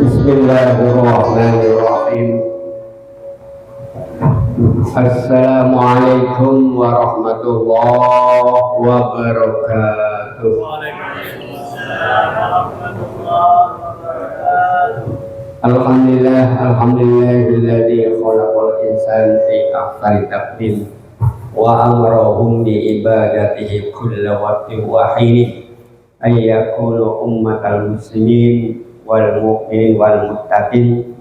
Bismillahirrahmanirrahim. Assalamualaikum warahmatullahi wabarakatuh. Waalaikumsalam warahmatullahi wabarakatuh. Alhamdulillahilladzi khalaqal insana fi ahsani taqwim wa amarahum bi ibadatihi kulla waqtin wa hin ayyakunu ummatal muslimin wal mu'minin wal muttaqin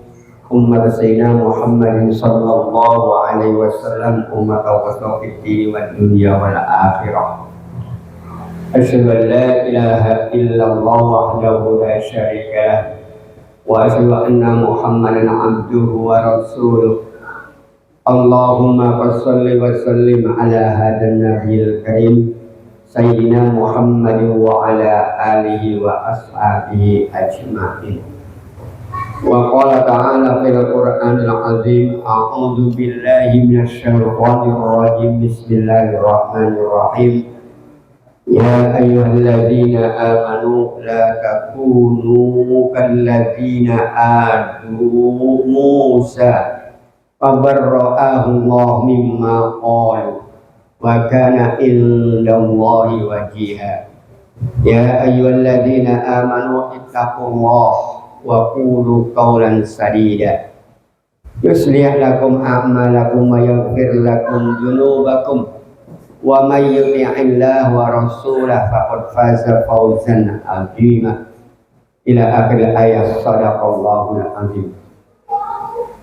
ummat sayyidina Muhammadin sallallahu alaihi wasallam ummat wasafid dini wad dunya wal akhirah. Asyhadu an la ilaha illallah wahdahu la syarika lah wa asyhadu anna Muhammadan abduhu wa rasuluh. Allahumma shalli wa sallim ala hadan nabiyil karim sayyidina Muhammadin wa ala alihi wa ashabihi ajma'in. Wa qala ta'ala fil Qur'anil azim, a'udzu billahi minasy syaithanir rajim. Bismillahirrahmanirrahim. Ya ayyuhalladzina amanu la takunu kalladzina adu Musa fabarra'ahu Allah mimma qalu wa kana indallahi wajiha. Ya ayyuhalladzina amanu ittaqullaha wa qulu qawlan sadida yuslih lakum a'malakum wa yaghfir lakum dzunubakum wa may yuti'illaha wa rasulahu faqad faza fawzan 'azima. Ila akhir ayat. Shadaqallahul azim.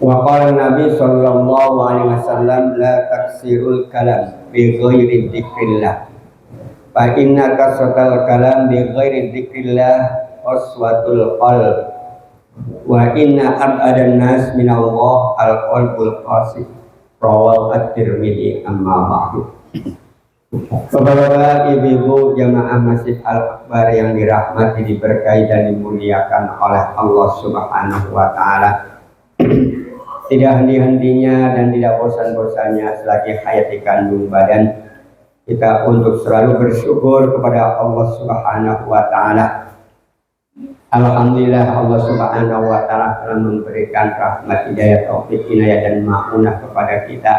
Wa qala Nabi sallallahu alaihi wasallam la taksirul kalam bi ghairi dzikrillah fa inna kasratal kalam bi ghairi dzikrillah qaswatul qalb wa inna abadan nas minallah al-qalbul qasih. Rawal at-Tirmidzi. Amma ba'du. Bapak-bapak, ibu-ibu jamaah Masjid Al-Akbar yang dirahmati, diberkahi dan dimuliakan oleh Allah Subhanahu wa taala. Tidak henti-hentinya dan tidak bosan-bosannya selagi hayat di kandung badan kita untuk selalu bersyukur kepada Allah Subhanahu wa taala. Alhamdulillah, Allah Subhanahu wa taala telah memberikan rahmat, hidayah, taufik, inayah dan ma'unah kepada kita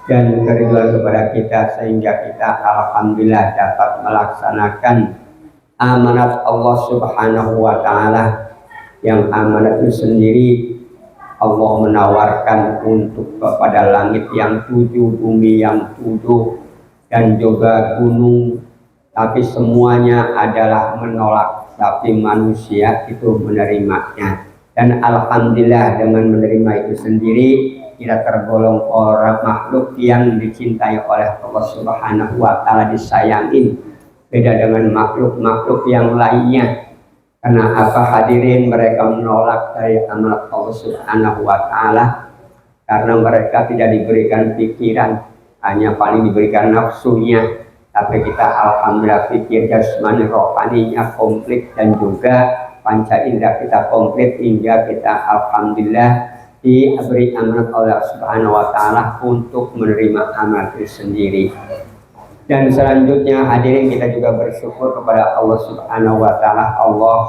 dan keridhaan kepada kita sehingga kita alhamdulillah dapat melaksanakan amanat Allah Subhanahu wa taala, yang amanat itu sendiri Allah menawarkan untuk kepada langit yang 7, bumi yang 7 dan juga gunung, tapi semuanya adalah menolak, tapi manusia itu menerimanya. Dan alhamdulillah dengan menerima itu sendiri kita tergolong orang makhluk yang dicintai oleh Allah Subhanahu wa taala, disayangin, beda dengan makhluk-makhluk yang lainnya. Karena apa hadirin, mereka menolak dari amanat Allah Subhanahu wa taala karena mereka tidak diberikan pikiran, hanya paling diberikan nafsunya. Tapi kita alhamdulillah pikir jasmani rohaninya komplit dan juga panca indera kita komplit, hingga kita alhamdulillah diberi amanat Allah Subhanahu wa taala untuk menerima amanat itu sendiri. Dan selanjutnya hadirin, kita juga bersyukur kepada Allah Subhanahu wa taala. Allah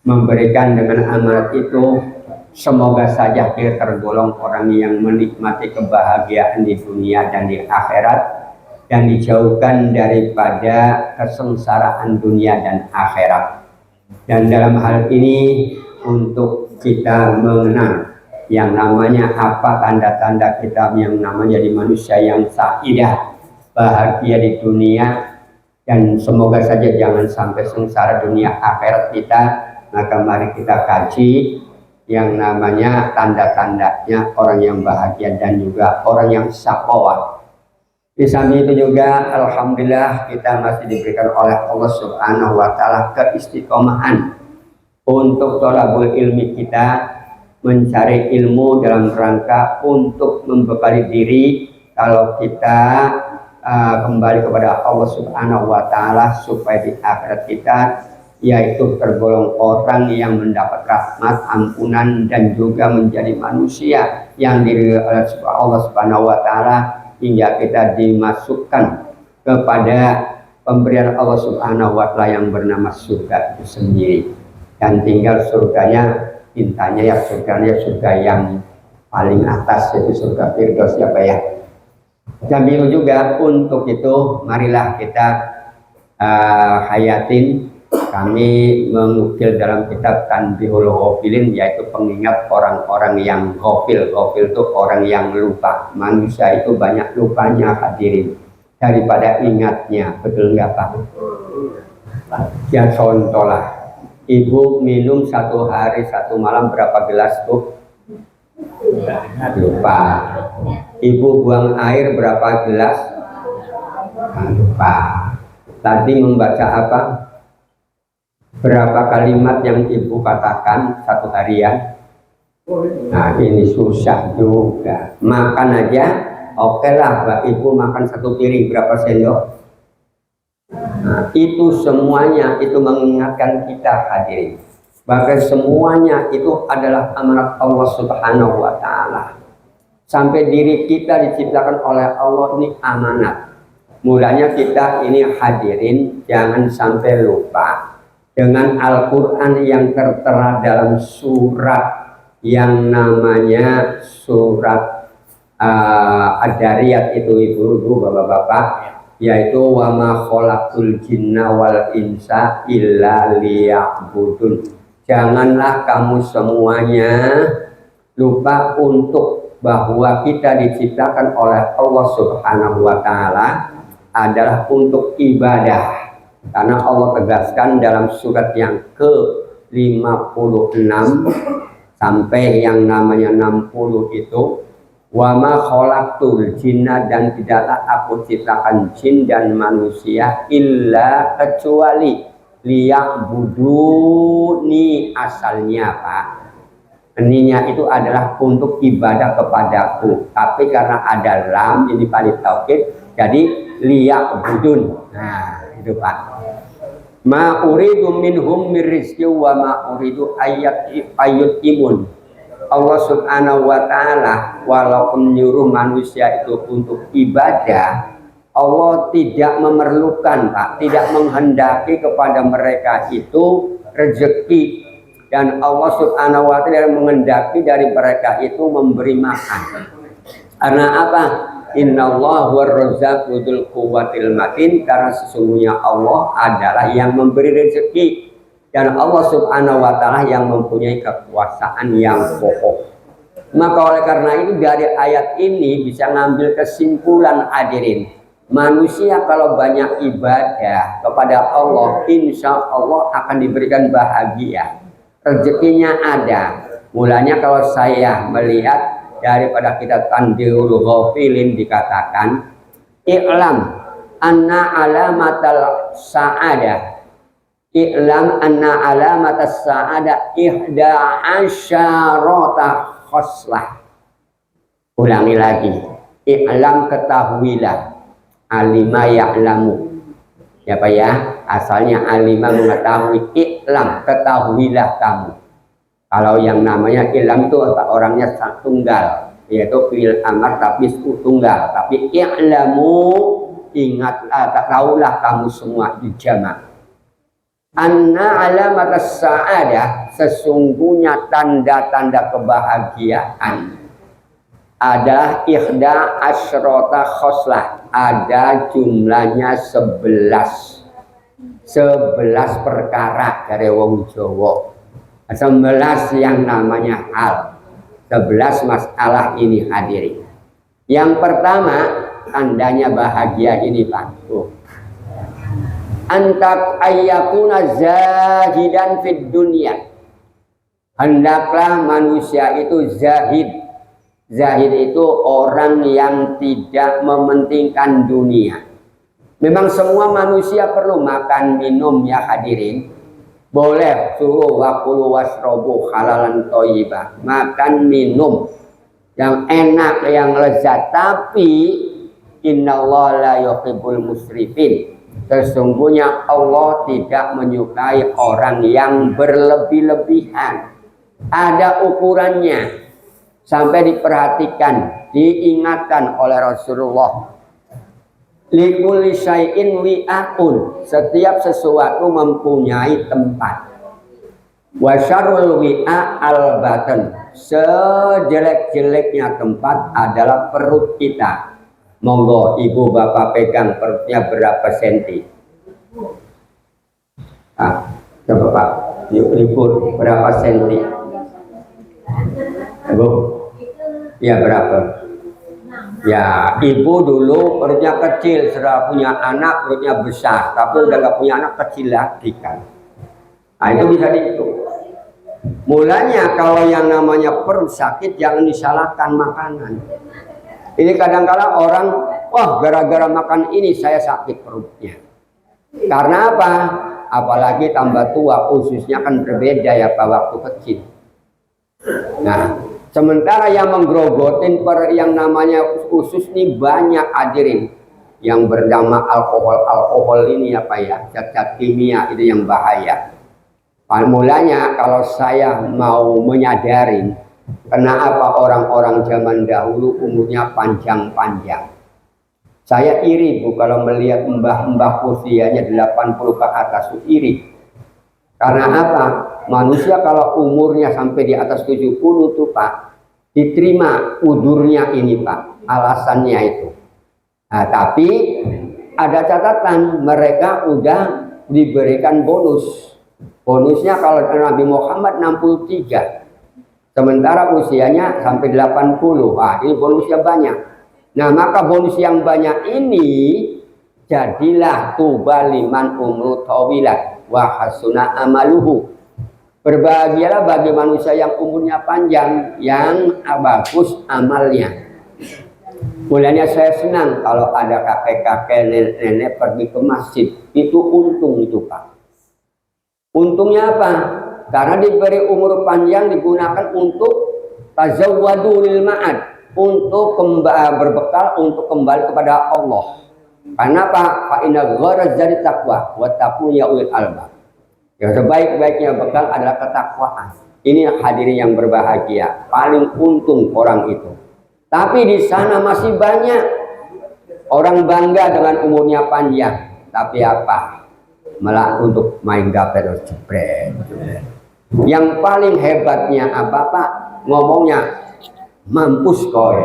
memberikan dengan amanat itu, semoga saja kita tergolong orang yang menikmati kebahagiaan di dunia dan di akhirat, dan dijauhkan daripada kesengsaraan dunia dan akhirat. Dan dalam hal ini untuk kita mengenal yang namanya apa tanda-tanda kita yang namanya jadi manusia yang sa'idah, bahagia di dunia, dan semoga saja jangan sampai sengsara dunia akhirat kita. Maka mari kita kaji yang namanya tanda-tandanya orang yang bahagia dan juga orang yang syaqawah. Di samping itu juga alhamdulillah kita masih diberikan oleh Allah Subhanahu wa taala keistiqomahan untuk thalabul ilmi kita, mencari ilmu dalam rangka untuk membekali diri kalau kita kembali kepada Allah Subhanahu wa taala, supaya di akhirat kita yaitu tergolong orang yang mendapat rahmat, ampunan, dan juga menjadi manusia yang diridhoi oleh Allah Subhanahu wa taala, hingga kita dimasukkan kepada pemberian Allah Subhanahu wa taala yang bernama surga itu sendiri. dan tinggal surganya, intanya ya surga yang paling atas, yaitu surga Firdaus ya Pak ya. Jamil juga untuk itu marilah kita hayatin. Kami mengukil dalam kitab Tanbihul Ghafilin, yaitu pengingat orang-orang yang ghafil. Ghafil itu orang yang lupa. Manusia itu banyak lupanya hadirin daripada ingatnya, betul nggak Pak? Ya contoh lah, ibu minum satu hari satu malam berapa gelas tuh? Lupa. Ibu buang air berapa gelas? Lupa. Tadi membaca apa? Berapa kalimat yang ibu katakan satu harian? Nah ini susah juga. Makan aja, oke lah Mbak Ibu makan satu piring berapa sendok? Nah, itu semuanya itu mengingatkan kita hadirin. Bahkan semuanya itu adalah amanat Allah Subhanahu wa Ta'ala. Sampai diri kita diciptakan oleh Allah ini amanat. Mulanya kita ini hadirin jangan sampai lupa dengan Al-Quran yang tertera dalam surat yang namanya surat Ad-Dariyat itu ibu-ibu bapak-bapak, yaitu wa ma khalaqul jinna wal insa illa liya'budun. Janganlah kamu semuanya lupa untuk bahwa kita diciptakan oleh Allah Subhanahu wa Ta'ala adalah untuk ibadah. Karena Allah tegaskan dalam surat yang ke-56 sampai yang namanya 60 itu, wa ma khalaqtul jinna, dan tidaklah aku ciptakan jin dan manusia illa kecuali liya'buduni, asalnya Pak. Ininya itu adalah untuk ibadah kepadaku, tapi karena ada lam ini paling taukid jadi liya'budun. Nah itu Pak. Ma uridu minhum min rizqi wa ma uridu ayyutimun. Allah Subhanahu wa Ta'ala walaupun nyuruh manusia itu untuk ibadah, Allah tidak memerlukan Pak, tidak menghendaki kepada mereka itu rezeki, dan Allah Subhanahu wa Ta'ala menghendaki dari mereka itu memberi makan. Karena apa? Innallaha war-razzaqu dzul quwwatil matin, karena sesungguhnya Allah adalah yang memberi rezeki dan Allah Subhanahu wa Ta'ala yang mempunyai kekuasaan yang kokoh. Maka oleh karena itu dari ayat ini bisa ngambil kesimpulan hadirin, manusia kalau banyak ibadah kepada Allah, insya Allah akan diberikan bahagia, rezekinya ada. Mulanya kalau saya melihat daripada kita Tanbihul Ghafilin dikatakan i'lam anna alamatal sa'adah, i'lam anna alamatas sa'adah ihda asyarata khoslah. Ulangi lagi, i'lam ketahuilah, alima ya'lamu ya Pak ya, asalnya alima mengetahui, i'lam ketahuilah kamu. Kalau yang namanya ilham itu orangnya tunggal, yaitu fi'il amar tapi tunggal. Tapi i'lamu, ingatlah, tahulah kamu semua di jamak. Anna alamat sa'adah, sesungguhnya tanda-tanda kebahagiaan adalah ihda asyrota khoslah, ada jumlahnya 11 perkara dari wong Jawa. 11 yang namanya hal, 11 masalah ini hadirin. Yang pertama tandanya bahagia ini Pak, antak ayyakuna zahidan fid dunya, hendaklah manusia itu zahid. Zahid itu orang yang tidak mementingkan dunia. Memang semua manusia perlu makan minum ya hadirin, boleh suruh wakulu wasrobu halalan toyibah, makan minum yang enak yang lezat, tapi innallaha la yuhibbul musrifin, sesungguhnya Allah tidak menyukai orang yang berlebih-lebihan. Ada ukurannya, sampai diperhatikan, diingatkan oleh Rasulullah, likulli syai'in wi'akun, setiap sesuatu mempunyai tempat. Wa syarrul wi'a al batan. Sejelek-jeleknya tempat adalah perut kita. Monggo ibu bapak pegang perutnya berapa senti. Coba Pak, ibu berapa senti? Ibu? Ya berapa? Ya ibu dulu perutnya kecil, setelah punya anak perutnya besar, tapi udah nggak punya anak kecil lagi kan. Nah itu bisa dihitung. Mulanya kalau yang namanya perut sakit jangan disalahkan makanan. Ini kadang-kadang orang, wah gara-gara makan ini saya sakit perutnya. Karena apa? Apalagi tambah tua, ususnya kan berbeda ya Pak waktu kecil. Nah, sementara yang menggerogotin yang namanya usus ini banyak hadirin. Yang bernama alkohol ini apa ya, zat-zat kimia itu yang bahaya. Mulanya kalau saya mau menyadarin kenapa orang-orang zaman dahulu umurnya panjang-panjang. Saya iri Bu kalau melihat mbah-mbah usianya 80 ke atas, iri. Karena apa? Manusia kalau umurnya sampai di atas 70 tuh Pak, diterima udurnya ini Pak, alasannya itu. Nah, tapi ada catatan mereka udah diberikan bonus. Bonusnya kalau Nabi Muhammad 63, sementara usianya sampai 80. Wah, ini bonusnya banyak. Nah, maka bonus yang banyak ini jadilah tuba liman umru tawilah wa hasuna amaluhu. Berbahagialah bagi manusia yang umurnya panjang, yang bagus amalnya. Mulanya saya senang kalau ada kakek-kakek, nenek-nenek pergi ke masjid. Itu untung itu Pak. Untungnya apa? Karena diberi umur panjang digunakan untuk tazawwadu lil ma'ad, untuk berbekal untuk kembali kepada Allah. Karena apa? Fa inna gharaz dari taqwa wa taqu ya ulil albab. Yang sebaik-baiknya bekal adalah ketakwaan. Ini hadirin yang berbahagia, paling untung orang itu. Tapi di sana masih banyak orang bangga dengan umurnya panjang, tapi apa? Malah untuk main gaper jebret. Yang paling hebatnya apa Pak? Ngomongnya mampus kowe.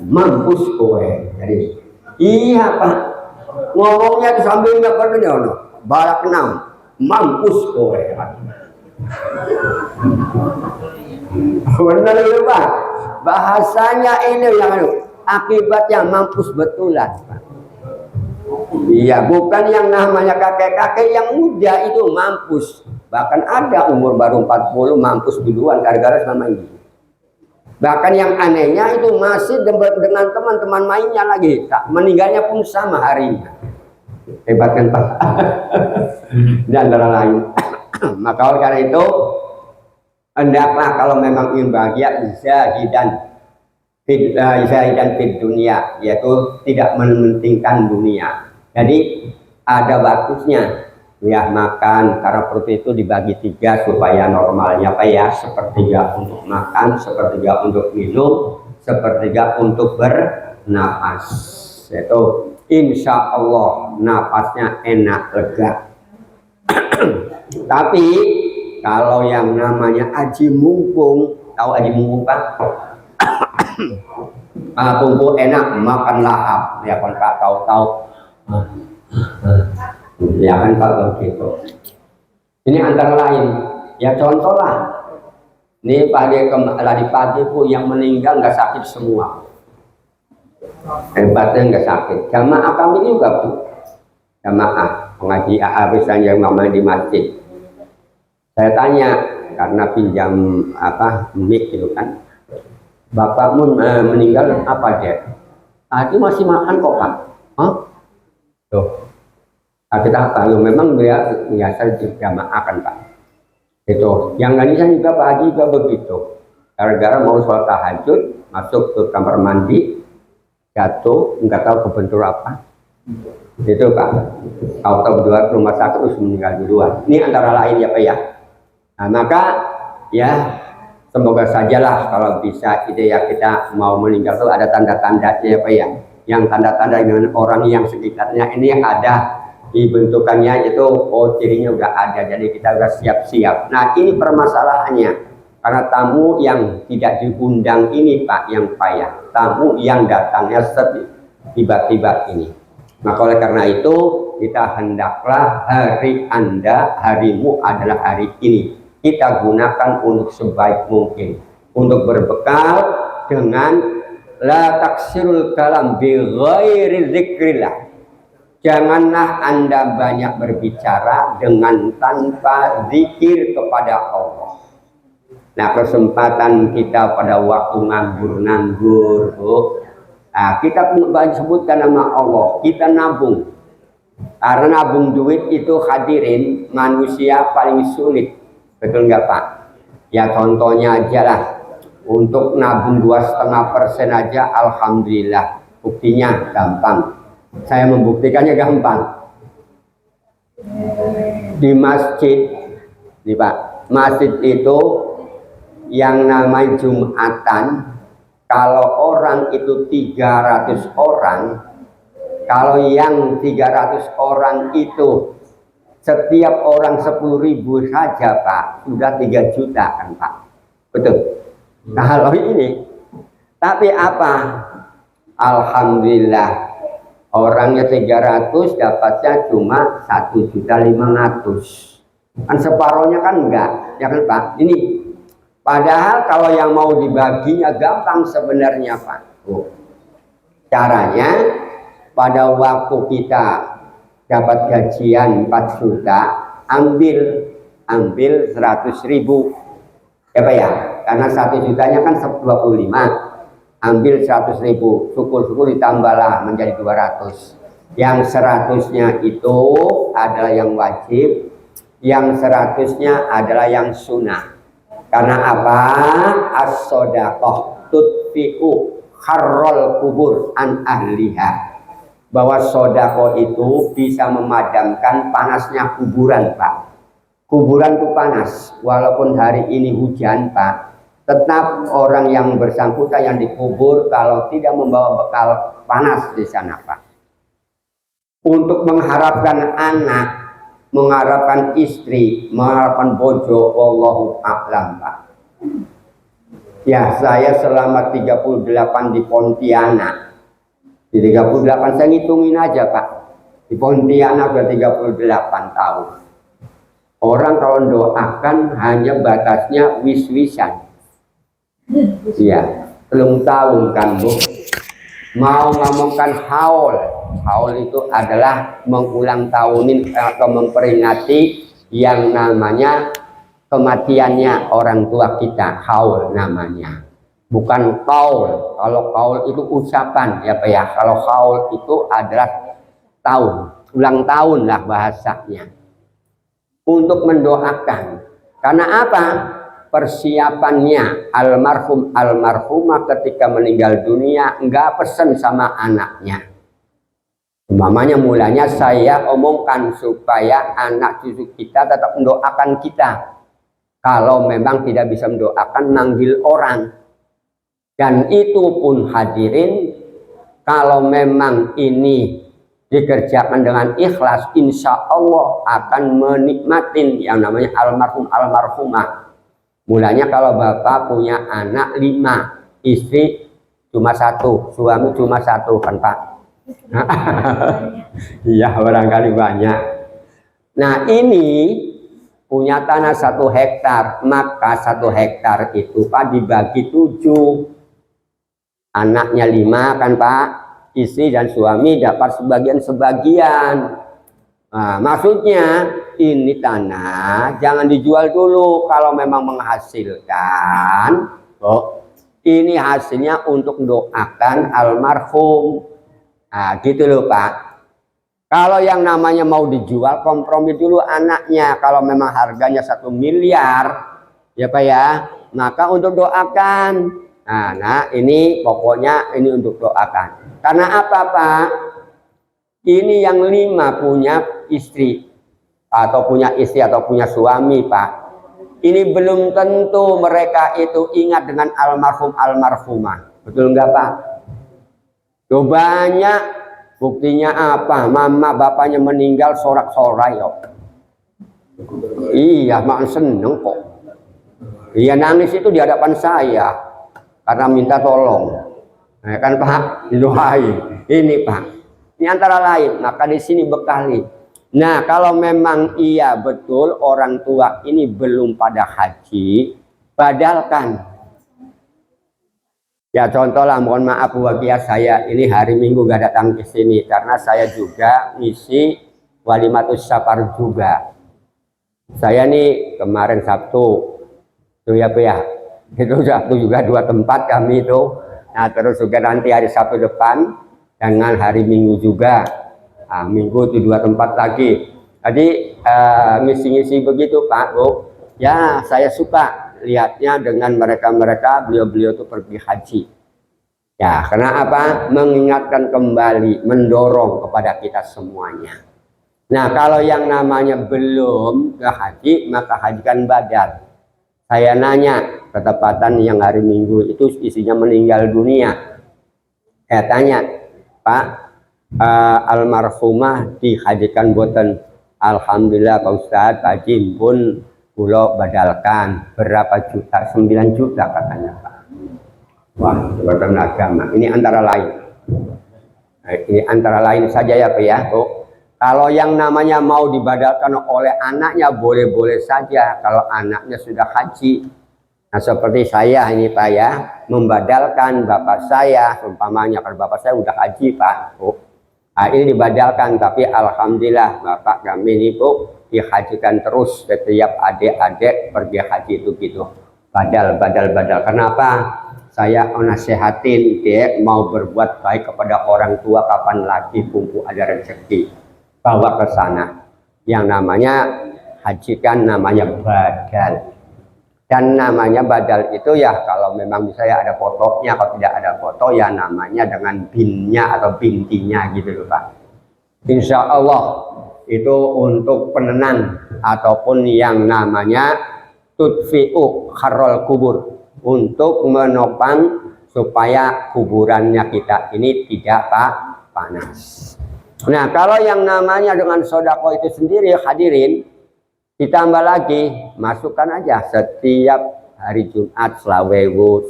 Mampus kowe. Jadi iya Pak. Ngomongnya sambil nggak kerja barak enam. Mampus kowe. Benar itu Pak. Bahasanya ini yang akibatnya mampus betulan Pak. Iya, bukan yang namanya kakek-kakek yang muda itu mampus. Bahkan ada umur baru 40 mampus duluan gara-gara sama ini. Bahkan yang anehnya itu masih dengan teman-teman mainnya lagi. Tak, meninggalnya pun sama harinya. Hebat kan Pak? Dan antara lain. Maka oleh karena itu hendaklah kalau memang ingin bahagia zahidan fid dunia, yaitu tidak mementingkan dunia. Jadi ada bagusnya ya makan, karena perut itu dibagi 3 supaya normalnya Pak ya, sepertiga untuk makan, sepertiga untuk minum, sepertiga untuk bernapas. Itu insya Allah napasnya enak lega. Tapi kalau yang namanya aji mumpung, tahu aji mumpung Pak? Kumpul enak makan lahap, ya kan Pak tahu-tahu. Ya kan Pak begitu. Ini antara lain, ya contoh lah. Ini tadi pagi Bu yang meninggal nggak sakit semua. Hebatnya nggak sakit. Jamaah kami juga Bu. Jamaah pengaji habisnya yang mama di masjid. Saya tanya karena pinjam mic gitu kan. Bapakmu meninggal apa dia? Tadi masih makan kok Pak. Hah? Tuh. Kita tahu memang dia biasa jamaah kan Pak. Itu. Yang lainnya juga pagi juga begitu. Gara-gara mau sholat tahajud, masuk ke kamar mandi, jatuh, nggak tahu kebentur apa. Itu Pak. Tahu-tahu berdua ke rumah sakit terus meninggal duluan. Ini antara lain ya Pak ya. Nah, maka ya semoga sajalah kalau bisa ya kita mau meninggal itu ada tanda-tandanya ya Pak ya. Yang tanda-tanda dengan orang yang sekitarnya ini ada Dibentukannya itu, oh cirinya udah ada, jadi kita udah siap-siap. Nah ini permasalahannya, karena tamu yang tidak diundang ini Pak yang payah, tamu yang datangnya tiba-tiba ini. Maka oleh karena itu kita hendaklah hari Anda, harimu adalah hari ini, kita gunakan untuk sebaik mungkin, untuk berbekal dengan la taksirul kalam bi ghairi dzikrillah. Janganlah Anda banyak berbicara dengan tanpa zikir kepada Allah. Nah, kesempatan kita pada waktu nganggur-nganggur, nah, kita sebutkan nama Allah, kita nabung. Karena nabung duit itu hadirin manusia paling sulit, betul nggak Pak? Ya contohnya aja lah, untuk nabung 2,5% aja, alhamdulillah, buktinya gampang. Saya membuktikannya gampang. Di masjid, nih Pak, masjid itu yang namanya Jumatan, kalau orang itu 300 orang, kalau yang 300 orang itu setiap orang 10.000 saja Pak, sudah 3 juta kan Pak, betul. Kalau ini, tapi apa? Alhamdulillah. Orangnya 300, dapatnya cuma 1.500.000. Kan separohnya kan enggak, ya kan Pak? Ini padahal kalau yang mau dibaginya gampang sebenarnya Pak. Caranya pada waktu kita dapat gajian 4 juta, ambil 100.000. Ya Pak ya? Karena 1 jutanya kan 25. Ambil 100.000, syukur-syukur ditambahlah menjadi 200. Yang 100-nya itu adalah yang wajib, yang 100-nya adalah yang sunnah. Karena apa? As-sodaqoh tutfi'u kharrol kubur an ahliha. Bahwa sodaqoh itu bisa memadamkan panasnya kuburan Pak. Kuburan itu panas, walaupun hari ini hujan Pak, tetap orang yang bersangkutan yang dikubur kalau tidak membawa bekal panas di sana Pak. Untuk mengharapkan anak, mengharapkan istri, mengharapkan bojo, wallahu a'lam Pak. Ya, saya selama 38 di Pontianak. Di 38 saya ngitungin aja Pak. Di Pontianak udah 38 tahun. Orang kalau doakan hanya batasnya wis-wisan. Iya, belum tahu kan Bu. Mau ngomongkan haul. Haul itu adalah mengulang tahunin atau memperingati yang namanya kematiannya orang tua kita. Haul namanya. Bukan qaul. Kalau qaul itu ucapan ya Pak ya. Kalau haul itu adalah tahun. Ulang tahun lah bahasanya. Untuk mendoakan. Karena apa? Persiapannya almarhumah ketika meninggal dunia enggak pesen sama anaknya. Umpamanya mulanya saya omongkan supaya anak cucu kita tetap mendoakan kita. Kalau memang tidak bisa mendoakan, manggil orang. Dan itu pun hadirin, kalau memang ini dikerjakan dengan ikhlas, insya Allah akan menikmatin yang namanya almarhumah. Mulanya kalau bapak punya anak 5, istri cuma 1, suami cuma 1 kan Pak? Iya barangkali banyak. Nah ini punya tanah 1 hektar, maka 1 hektar itu Pak dibagi 7. Anaknya 5 kan Pak, istri dan suami dapat sebagian-sebagian. Nah, maksudnya ini tanah jangan dijual dulu kalau memang menghasilkan. Oh, ini hasilnya untuk doakan almarhum. Nah, gitu loh Pak. Kalau yang namanya mau dijual, kompromi dulu anaknya. Kalau memang harganya 1 miliar, ya Pak ya, maka untuk doakan. Nah, ini pokoknya ini untuk doakan. Karena apa Pak? Ini yang 5 punya istri atau punya suami Pak. Ini belum tentu mereka itu ingat dengan almarhumah. Betul enggak Pak? Tuh banyak Buktinya apa? Mama bapaknya meninggal sorak-sorai kok. Iya, mak seneng kok. Iya nangis itu di hadapan saya karena minta tolong. Nah, kan Pak, doai. Ini Pak. Ini antara lain. Maka di sini bekali. Nah, kalau memang iya betul orang tua ini belum pada haji, badalkan. Ya contohlah, mohon maaf wakia saya ini hari Minggu gak datang ke sini karena saya juga ngisi walimatus safar juga. Saya nih kemarin Sabtu tuh ya itu Sabtu juga 2 tempat kami itu. Nah terus juga nanti hari Sabtu depan dengan hari Minggu juga. Nah, Minggu itu 2 tempat lagi. Jadi ngisi-ngisi begitu Pak Bu. Ya saya suka lihatnya dengan mereka-mereka beliau-beliau itu pergi haji. Ya, karena apa? Mengingatkan kembali, mendorong kepada kita semuanya. Nah, kalau yang namanya belum ke haji, maka hajikan badal. Saya nanya, ketepatan yang hari Minggu itu isinya meninggal dunia. Saya tanya, Pak, almarhumah dihajikan boten. Alhamdulillah Pak Ustadz, Pak Jim pun pulau badalkan berapa juta, 9 juta katanya Pak. Wah, jabatan agama ini antara lain. Nah, ini antara lain saja ya Pak ya Bu. Kalau yang namanya mau dibadalkan oleh anaknya boleh-boleh saja kalau anaknya sudah haji. Nah seperti saya ini Pak ya, membadalkan bapak saya, umpamanya kalau bapak saya udah haji Pak Bu. Nah, ini dibadalkan, tapi alhamdulillah bapak kami ini Bu dihajikan terus setiap adik-adik pergi haji itu gitu. Badal. Kenapa? Saya nasehatin dia mau berbuat baik kepada orang tua kapan lagi kumpul ada rezeki. Bawa ke sana. Yang namanya hajikan namanya badal. Dan namanya badal itu ya kalau memang misalnya ada fotonya, kalau tidak ada foto ya namanya dengan binnya atau bintinya gitu loh Pak. Insya Allah itu untuk penenang ataupun yang namanya tudfi'u kharrol kubur, untuk menopang supaya kuburannya kita ini tidak panas. Nah kalau yang namanya dengan sodako itu sendiri hadirin, ditambah lagi, masukkan aja setiap hari Jumat selawewu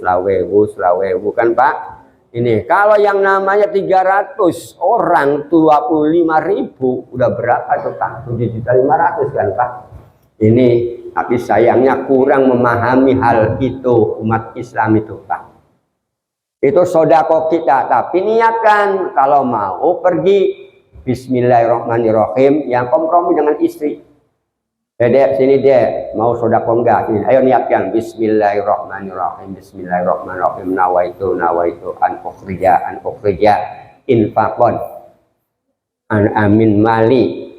kan Pak. Ini kalau yang namanya 300 orang 25.000 udah berapa tuh Pak? 7.500.000 kan Pak. Ini tapi sayangnya kurang memahami hal itu umat Islam itu Pak. Itu sodako kita, tapi niatkan kalau mau pergi Bismillahirrahmanirrahim yang kompromi dengan istri. Dek, sini dek, mau sodako enggak? Sini. Ayo niatkan Bismillahirrahmanirrahim. Bismillahirrahmanirrahim. Nawaitu an ukhrija infaqon an amin mali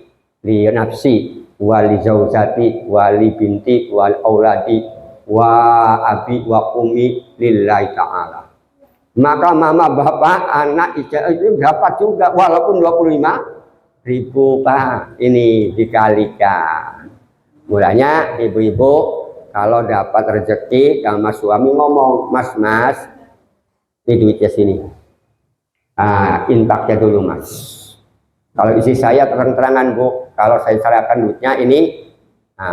li nafsi wali zaujati wali binti wal auladi wa abi wa umi lillahi ta'ala. Maka mama bapak anak itu dapat juga walaupun 25.000 Pak. Ini dikalikan. Mulanya ibu-ibu kalau dapat rezeki sama suami ngomong, mas ini duitnya sini, infaknya dulu mas. Kalau isi saya terang-terangan Bu, kalau saya serahkan duitnya ini,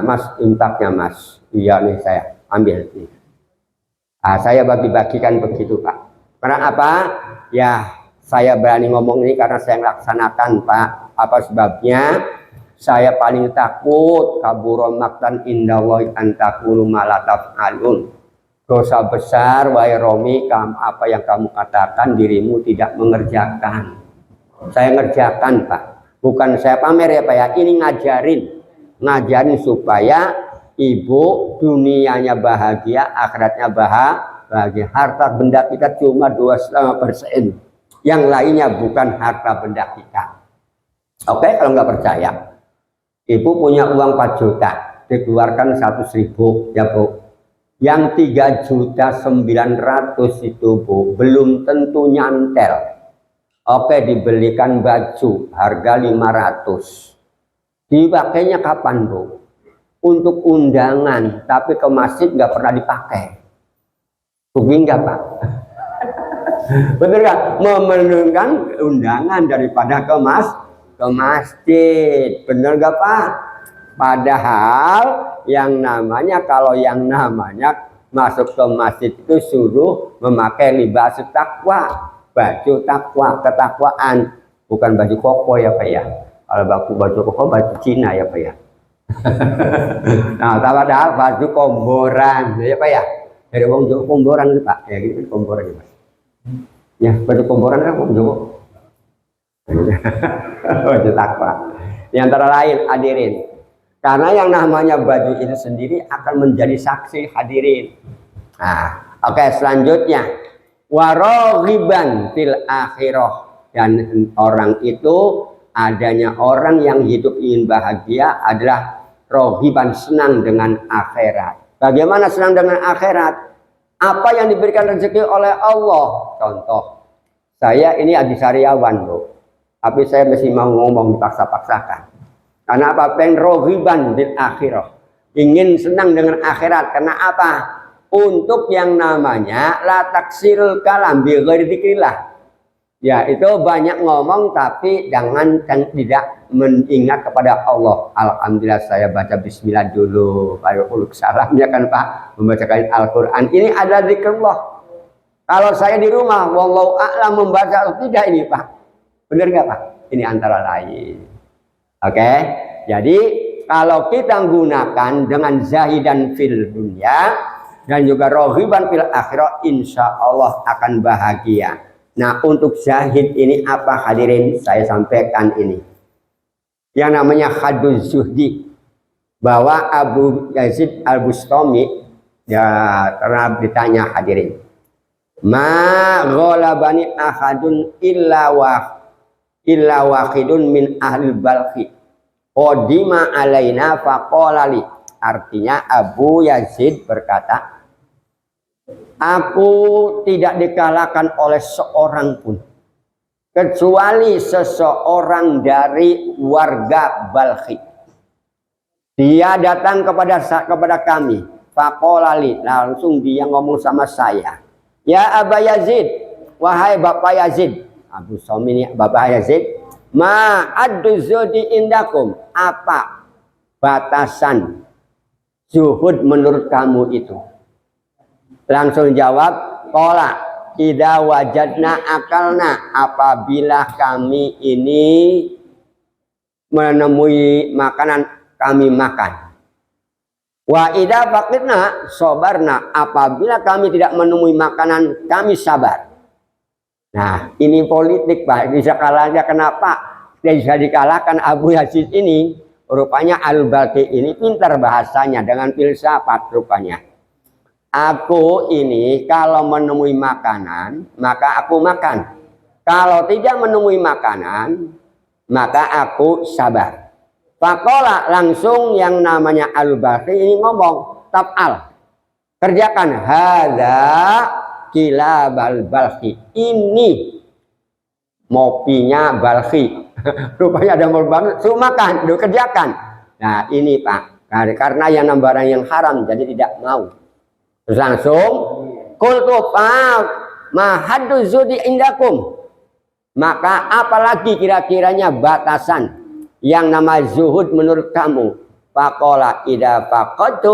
mas infaknya mas, iya nih saya ambil ini. Saya bagi-bagikan begitu Pak. Karena apa? Ya saya berani ngomong ini karena saya melaksanakan Pak. Apa sebabnya? Saya paling takut kaburon maktan indallahi an taqulu ma la taf'alun. Dosa besar wahai Romi, apa yang kamu katakan dirimu tidak mengerjakan. Saya ngerjakan Pak. Bukan saya pamer ya Pak ya. Ini ngajarin supaya ibu dunianya bahagia, akhiratnya bahagia. Harta benda kita cuma 2,5%. Yang lainnya bukan harta benda kita. Oke, kalau nggak percaya. Ibu punya uang 4 juta, dikeluarkan 100.000 ya Bu. Yang 3.900.000 itu Bu, belum tentu nyantel. Oke, dibelikan baju harga 500. Dipakainya kapan Bu? Untuk undangan, tapi ke masjid nggak pernah dipakai. Rugi nggak Pak? Betul kan? Memenuhkan undangan daripada ke masjid. Bener gak Pak? Padahal yang namanya kalau yang namanya masuk ke masjid itu suruh memakai libas takwa, baju takwa, ketakwaan, bukan baju koko ya Pak ya. Kalau baju koko baju Cina ya Pak ya. Nah, padahal baju komboran ya Pak ya. Dari wong Jawa komboran itu Pak, ya gitu komboran ya Pak. Ya, baju komboran kan wong Jawa. Baju takwa. Di antara lain hadirin. Karena yang namanya baju itu sendiri akan menjadi saksi hadirin. Nah, oke, selanjutnya waraghiban fil akhirah, dan orang itu adanya orang yang hidup ingin bahagia adalah rohiban, senang dengan akhirat. Bagaimana senang dengan akhirat? Apa yang diberikan rezeki oleh Allah. Contoh, saya ini adisariawan loh, tapi saya masih mau ngomong dipaksa-paksakan. Karena apa? Pengen rohiban di akhirah, ingin senang dengan akhirat. Karena apa? Untuk yang namanya la taksirul kalam bi ghairi dzikrillah. Ya, itu banyak ngomong tapi jangan tidak mengingat kepada Allah. Alhamdulillah saya baca bismillah dulu, baru salamnya kan Pak, membacakan Al-Qur'an. Ini ada zikrullah. Kalau saya di rumah wallahu a'lam membaca atau tidak ini Pak. Benar nggak Pak? Ini antara lain. Oke. Jadi kalau kita gunakan dengan zahidan fil dunya dan juga rohiban fil akhirah, insya Allah akan bahagia. Nah, untuk zahid ini apa hadirin? Saya sampaikan ini. Yang namanya haduz zuhdi. Bahwa Abu Yazid Al-Bustami, ya pernah ditanya hadirin. Ma ghalabani ahadun illa wahidun min ahli balkhi. Qadima alaina faqolali. Artinya Abu Yazid berkata, aku tidak dikalahkan oleh seorang pun kecuali seseorang dari warga Balkhi. Dia datang kepada kami, faqolali, langsung dia ngomong sama saya, ya Aba Yazid, wahai Bapak Yazid. Abu Somini, Bapak Yazid, ma ad-zuhdi indakum, apa batasan zuhud menurut kamu itu? Langsung jawab, qala idza wajadna akalna, apabila kami ini menemui makanan kami makan. Wa idza faqidna sabarna, apabila kami tidak menemui makanan kami sabar. Nah, ini politik Pak, bisa kalahnya. Kenapa bisa dikalahkan Abu Yazid ini? Rupanya Al-Balkhi ini pintar bahasanya dengan filsafat rupanya. Aku ini kalau menemui makanan, maka aku makan. Kalau tidak menemui makanan, maka aku sabar. Faqala, langsung yang namanya Al-Balkhi ini ngomong, taf'al, kerjakan. Hadza kilabal Balkhi, ini mopinya Balkhi. Rupanya ada mau banget, suruh makan, suruh kerjakan. Nah ini Pak, karena yang barang yang haram jadi tidak mau. Terus langsung qultu ma haddu zudi indakum, maka apalagi kira-kiranya batasan yang nama zuhud menurut kamu? Faqala idza faqadtu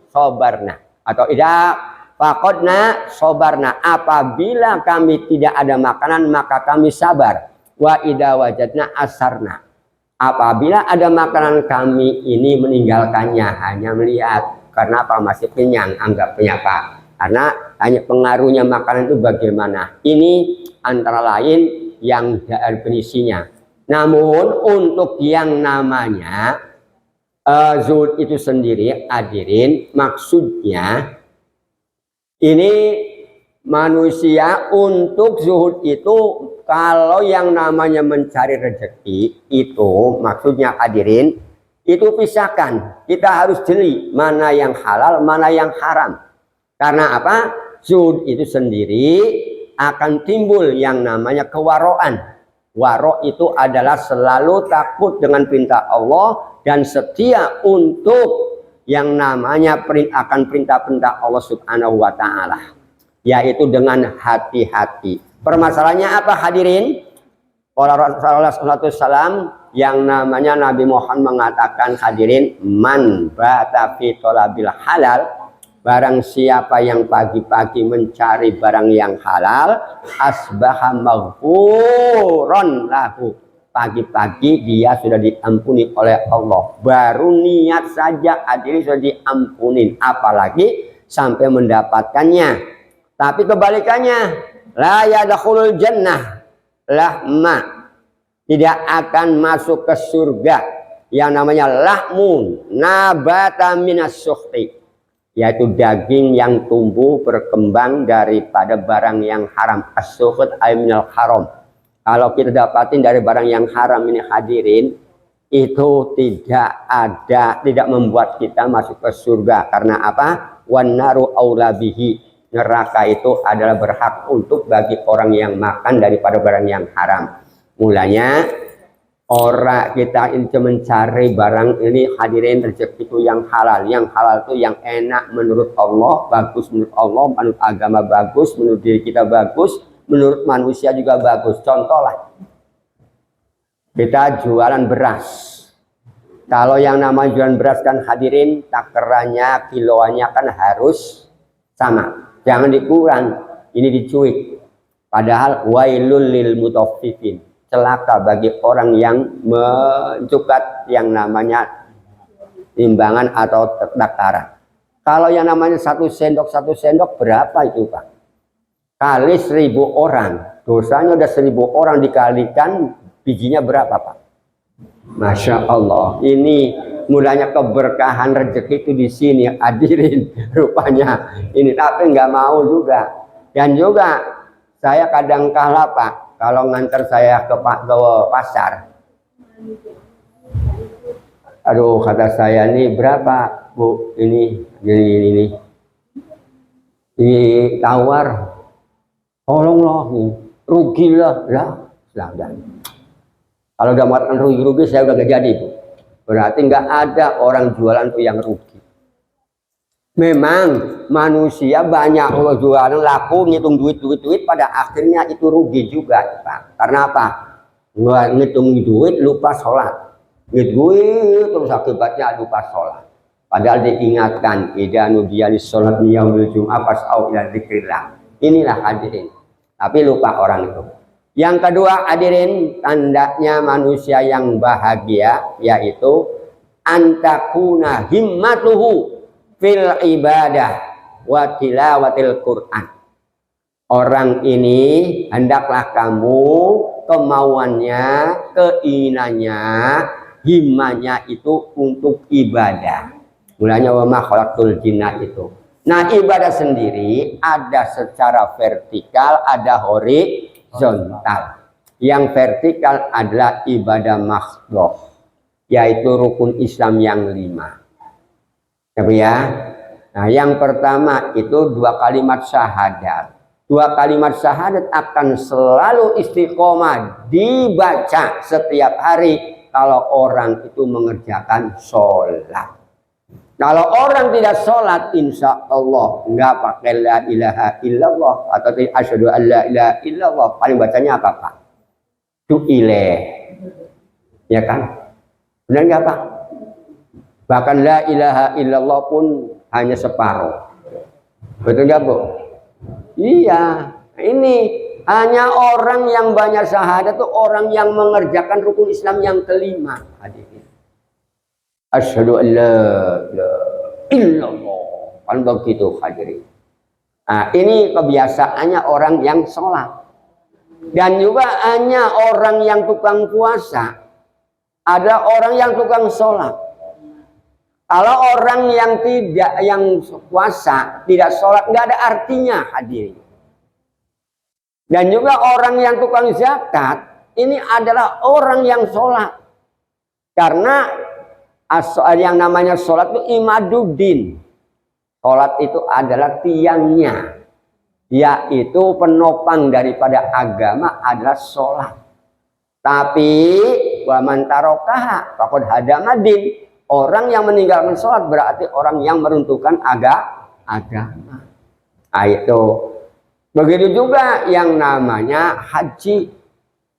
sabarna, atau idza faqadna sabarna, apabila kami tidak ada makanan maka kami sabar. Wa idza wajadna asarna, apabila ada makanan kami ini meninggalkannya, hanya melihat. Karena apa? Masih kenyang anggapnya Pak. Karena hanya pengaruhnya makanan itu bagaimana. Ini antara lain yang definisinya. Namun untuk yang namanya zuhud itu sendiri hadirin, maksudnya ini manusia untuk zuhud itu kalau yang namanya mencari rezeki itu maksudnya hadirin, itu pisahkan. Kita harus jeli mana yang halal, mana yang haram. Karena apa? Zuhud itu sendiri akan timbul yang namanya kewaroan. Waro itu adalah selalu takut dengan perintah Allah dan setia untuk yang namanya akan perintah-perintah Allah Subhanahu wa Ta'ala. Yaitu dengan hati-hati. Permasalahannya apa hadirin? Kalau Rasulullah SAW yang namanya Nabi Muhammad mengatakan hadirin, man bata fi tolabil halal, barang siapa yang pagi-pagi mencari barang yang halal, asbaha maghfuron lahu, pagi-pagi dia sudah diampuni oleh Allah. Baru niat saja hadirin sudah diampunin, apalagi sampai mendapatkannya. Tapi kebalikannya, la yadkhulul jannah lahma, tidak akan masuk ke surga yang namanya lahmun nabata minas sukhti, yaitu daging yang tumbuh berkembang daripada barang yang haram. As-sukht ay minal haram. Kalau kita dapatin dari barang yang haram ini hadirin, itu tidak membuat kita masuk ke surga. Karena apa? Wan naru aula bihi, neraka itu adalah berhak untuk bagi orang yang makan daripada barang yang haram. Mulanya orang kita ini mencari barang ini hadirin, rezeki itu yang halal. Yang halal itu yang enak menurut Allah, bagus menurut Allah, menurut agama bagus, menurut diri kita bagus, menurut manusia juga bagus. Contohlah, kita jualan beras. Kalau yang namanya jualan beras kan hadirin, takarannya, kiloannya kan harus sama. Jangan dikurang, ini dicuik. Padahal wailul lil mutaffifin, celaka bagi orang yang mencukat yang namanya timbangan atau takaran. Kalau yang namanya satu sendok berapa itu Pak? Kali 1000 orang, dosanya udah 1000 orang dikalikan bijinya berapa Pak? Masya Allah, ini mulanya keberkahan rezeki itu di sini hadirin rupanya ini, tapi nggak mau juga. Dan juga saya kadang kala Pak, kalau nganter saya ke pasar, aduh kata saya ini berapa Bu, ini tawar, tolonglah nih, rugilah lah. Kalau udah mengatakan rugi saya udah gak jadi Bu. Berarti nggak ada orang jualan tuh yang rugi. Memang manusia banyak orang jualan laku ngitung duit, pada akhirnya itu rugi juga Pak. Karena apa? Ngitung duit lupa sholat, duit terus akibatnya lupa sholat. Padahal diingatkan, idza nudiya lis-sholat yaumil jum'ah fas'au ila dzikrillah. Inilah hadirin. Tapi lupa orang itu. Yang kedua hadirin, tandanya manusia yang bahagia yaitu antakuna himmatuhu fil ibadah wa tilawatil Quran. Orang ini hendaklah kamu kemauannya, keinginannya, himmahnya itu untuk ibadah. Mulanya wa ma khalaqtul jinna itu. Nah, ibadah sendiri ada secara vertikal, ada horizontal. Yang vertikal adalah ibadah makhdhah, yaitu rukun Islam yang 5. Ya. Nah, yang pertama itu 2 kalimat syahadat. 2 kalimat syahadat akan selalu istiqomah dibaca setiap hari kalau orang itu mengerjakan sholat. Kalau orang tidak sholat, insya Allah nggak pakai la ilaha illallah atau asyhadu an la ilaha illallah, paling bacanya apa Pak? Tu'ileh, ya kan? Benar nggak Pak? Bahkan la ilaha illallah pun hanya separuh. Betul nggak Bu? Iya, ini hanya orang yang banyak syahadat itu orang yang mengerjakan rukun Islam yang kelima. Hadirin. Asyhadu an la ilaha illallah. Kan begitu hadirin. Nah, ini kebiasaannya orang yang sholat. Dan juga hanya orang yang tukang puasa. Ada orang yang tukang sholat. Kalau orang yang puasa, tidak sholat, nggak ada artinya hadirin. Dan juga orang yang tukang zakat, ini adalah orang yang sholat. Karena yang namanya sholat itu imaduddin. Sholat itu adalah tiangnya, yaitu penopang daripada agama adalah sholat. Tapi waman tarokaha faqad hadamadin. Orang yang meninggalkan sholat berarti orang yang meruntuhkan agama. Nah, itu Begitu juga yang namanya haji.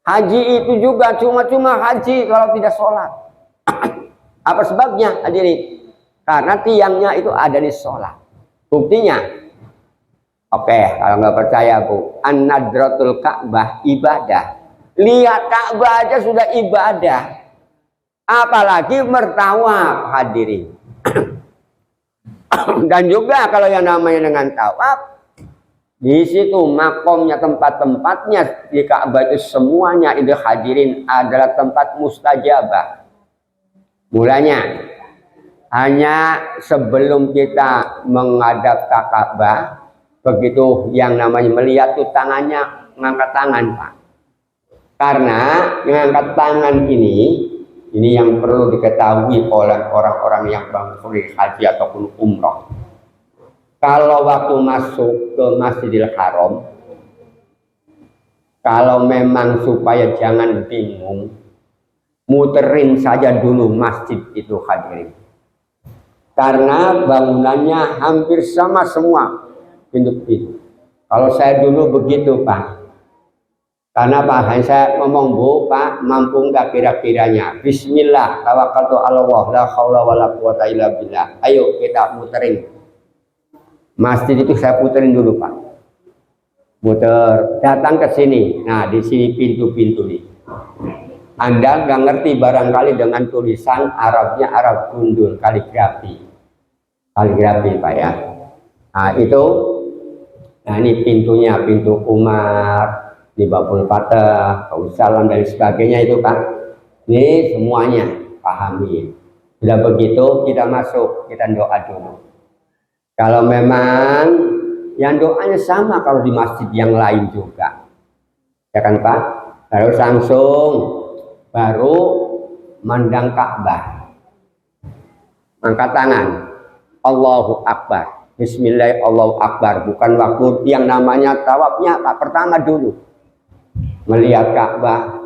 Haji itu juga cuma haji kalau tidak sholat. Apa sebabnya hadirin? Karena tiangnya itu ada di sholat. Buktinya, oke, kalau nggak percaya Bu, an-nadratul Ka'bah ibadah. Lihat Ka'bah aja sudah ibadah. Apalagi mertawaf hadirin. Dan juga kalau yang namanya dengan tawaf, di situ makomnya, tempat-tempatnya di Ka'bah itu semuanya itu hadirin adalah tempat mustajabah. Mulanya hanya sebelum kita menghadap ke Ka'bah, begitu yang namanya melihat tuh tangannya ngangkat tangan Pak. Karena mengangkat tangan ini yang perlu diketahui oleh orang-orang yang bangkuri haji ataupun umroh. Kalau waktu masuk ke Masjidil Haram, kalau memang supaya jangan bingung, muterin saja dulu masjid itu hadirin. Karena bangunannya hampir sama semua pintu-pintu. Kalau saya dulu begitu Pak. Karena Pak, saya ngomong Bu, Pak, mampu nggak kira-kiranya? Bismillah, tawakkaltu 'ala Allah, la haula wala quwata illa billah. Ayo kita muterin. Masjid itu saya puterin dulu Pak. Muter, datang ke sini. Nah, di sini pintu-pintu nih. Anda nggak ngerti barangkali dengan tulisan Arabnya Arab gundul, kaligrafi. Kaligrafi Pak ya. Nah itu, nah ini pintunya, pintu Umar, di Babul Fatah, Kausalam dan sebagainya itu Pak. Ini semuanya pahami. Sudah begitu kita masuk, kita doa dulu. Kalau memang yang doanya sama kalau di masjid yang lain juga, ya kan Pak? Harus langsung baru mandang Ka'bah, angkat tangan, Allahu Akbar, Bismillah, Allahu Akbar. Bukan waktu yang namanya tawafnya Pak, pertama dulu melihat Ka'bah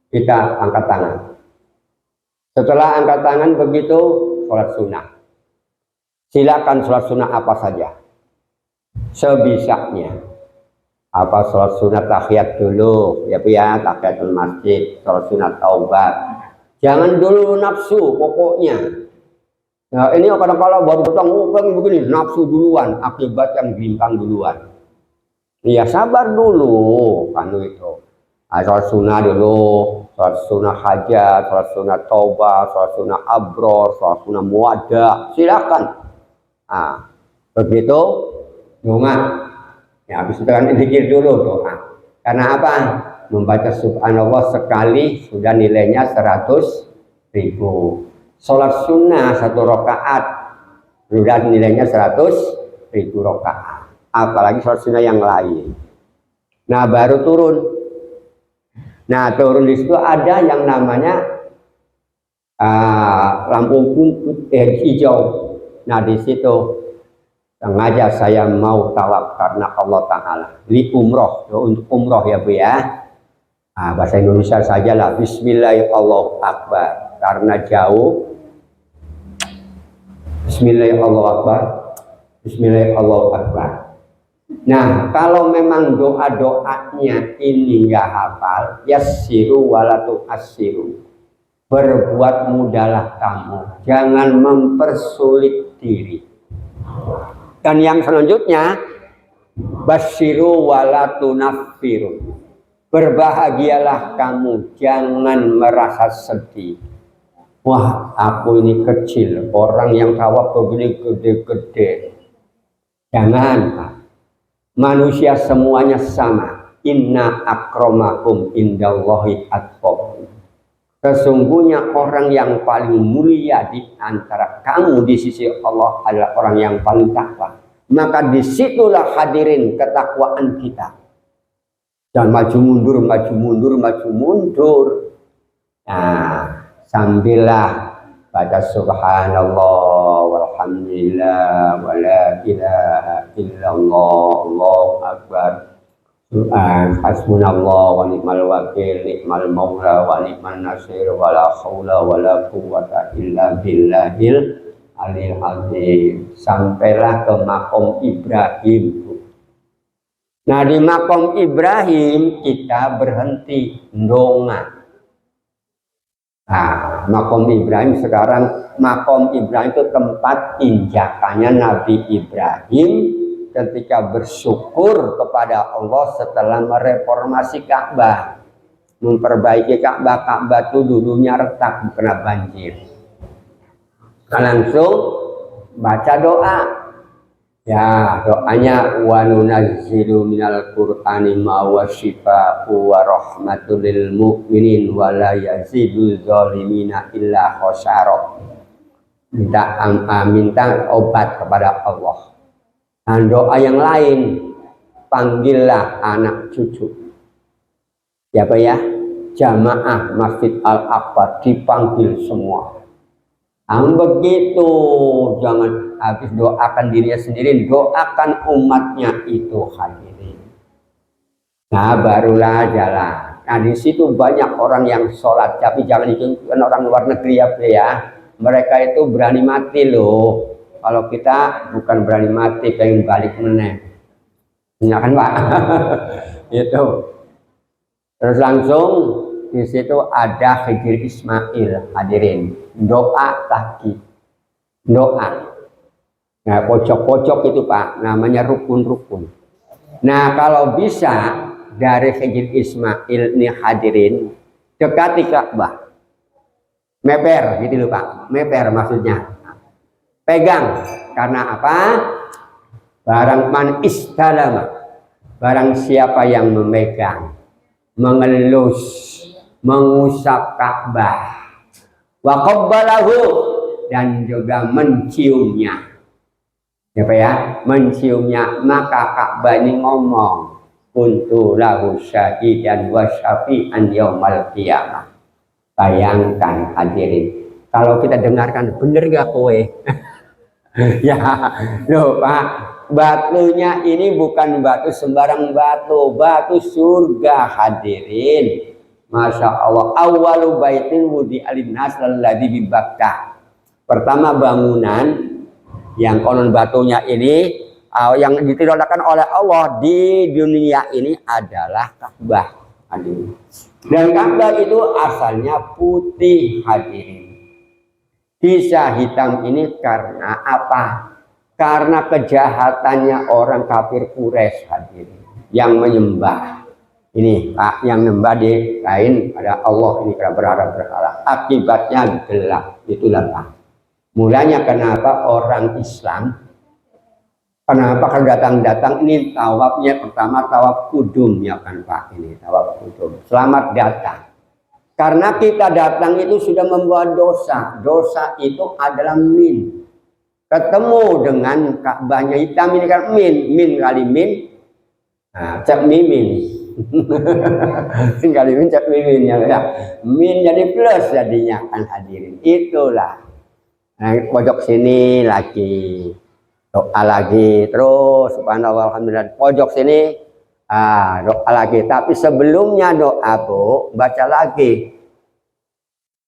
kita angkat tangan. Setelah angkat tangan begitu sholat sunnah. Silakan sholat sunnah apa saja sebisanya. Apa sholat sunnah tahiyat dulu ya Bu ya, tahiyatul masjid, sholat sunnah taubat. Jangan dulu nafsu pokoknya. Nah ini kadang-kadang baru datang pengen begini, nafsu duluan, akibat yang bintang duluan. Ya sabar dulu kan itu. Sholat sunnah dulu, sholat sunnah hajat, sholat sunnah taubat, sholat sunnah abror, sholat sunnah muada, silakan. Nah, begitu doa. Ya, habis itu kan zikir dulu doa. Karena apa? Membaca subhanallah sekali sudah nilainya 100.000. Sholat sunnah 1 rakaat sudah nilainya 100.000 rakaat. Apalagi sholat sunnah yang lain. Nah, baru turun. Nah, turun di situ ada yang namanya lampu hijau. Nah, di situ sengaja saya mau tawaf karena Allah Ta'ala. Ini umroh, untuk umroh ya Bu ya. Nah, bahasa Indonesia saja lah. Bismillahirrahmanirrahim, Allahu Akbar. Karena jauh. Bismillahirrahmanirrahim, Allahu Akbar. Bismillahirrahmanirrahim, Allahu Akbar. Nah, kalau memang doa-doanya ini nggak hafal, yassiru walatu assiru. Berbuat mudahlah kamu, jangan mempersulit diri. Dan yang selanjutnya, basyiru walatu nafiru. Berbahagialah kamu, jangan merasa sedih. Wah, aku ini kecil, orang yang tawaf begini gede-gede. Jangan, Pak. Manusia semuanya sama. Inna akramakum indallahi atqakum. Sesungguhnya orang yang paling mulia di antara kamu di sisi Allah adalah orang yang paling takwa. Maka disitulah hadirin ketakwaan kita. Dan maju mundur, maju mundur, maju mundur. Nah, sambillah baca subhanallah walhamdulillah wala ilaha illallah Allahu akbar. Hasbunallah wa ni'mal wakil, ni'mal maula wa ni'man nasir, wa la haula wa la quwwata illa billahil aliyil azim. Sampailah ke makom Ibrahim. Nah di makom Ibrahim kita berhenti ndonga. Nah, makom Ibrahim sekarang, makom Ibrahim itu tempat injakannya Nabi Ibrahim ketika bersyukur kepada Allah setelah mereformasi Ka'bah, memperbaiki Ka'bah. Ka'bah itu dulunya retak kena banjir. Nah, langsung baca doa. Ya, doanya wa nunazzilu minal qur'ani ma huwa syifaa'u wa rahmatul lil mu'minin wa la yazidul zalimina illa khasara. Minta obat kepada Allah. Dan doa yang lain, panggillah anak cucu. Siapa ya? Jamaah Masjid Al-Aqsa dipanggil semua. Begitu, jangan habis doakan dirinya sendiri, doakan umatnya itu hadirin. Nah barulah jalan. Nah di situ banyak orang yang sholat, tapi jangan ikutkan orang luar negeri ya. Mereka itu berani mati loh. Kalau kita bukan berani mati, pengen balik meneng. Ya kan Pak? Itu. Terus langsung di situ ada Khidir Ismail hadirin. Doa lagi. Doa. Nah pojok-pojok itu Pak, namanya rukun-rukun. Nah kalau bisa dari Khidir Ismail ini hadirin, dekati Ka'bah. Meper gitu loh Pak. Meper maksudnya. Pegang. Karena apa? Barang man istalama. Barang siapa yang memegang, mengelus, mengusap Ka'bah, wa qabbalahu, dan juga menciumnya. Apa ya? Menciumnya, maka Ka'bah ini ngomong, kuntu lahu syahidan wa syafi'an yaumal qiyamah. Bayangkan hadirin, kalau kita dengarkan, bener gak kowe? Ya, loh Pak, batunya ini bukan batu sembarang batu, batu surga hadirin. Masya Allah, awalu baitin wudi alinnas lalladzi bi Bakkah. Pertama bangunan yang konon batunya ini yang ditidakkan oleh Allah di dunia ini adalah Ka'bah hadirin. Dan Ka'bah itu asalnya putih hadirin. Bisa hitam ini karena apa? Karena kejahatannya orang kafir Quraisy hadirin yang menyembah. Ini Pak, yang menyembah di lain pada Allah ini karena berhala. Akibatnya gelap. Itulah Pak. Mulanya kenapa orang Islam, kenapa kalau datang-datang ini tawafnya pertama tawaf kudum ya kan Pak, ini tawaf kudum. Selamat datang. Karena kita datang itu sudah membawa dosa. Dosa itu adalah min. Ketemu dengan Ka'bahnya hitam ini kan min kali min. Nah, cek mimin. Kali min cek mimin ya. Min jadi plus jadinya kan hadirin. Itulah. Nah, pojok sini lagi. Doa lagi terus subhanallah alhamdulillah. Pojok sini doa lagi. Tapi sebelumnya doa Bu, baca lagi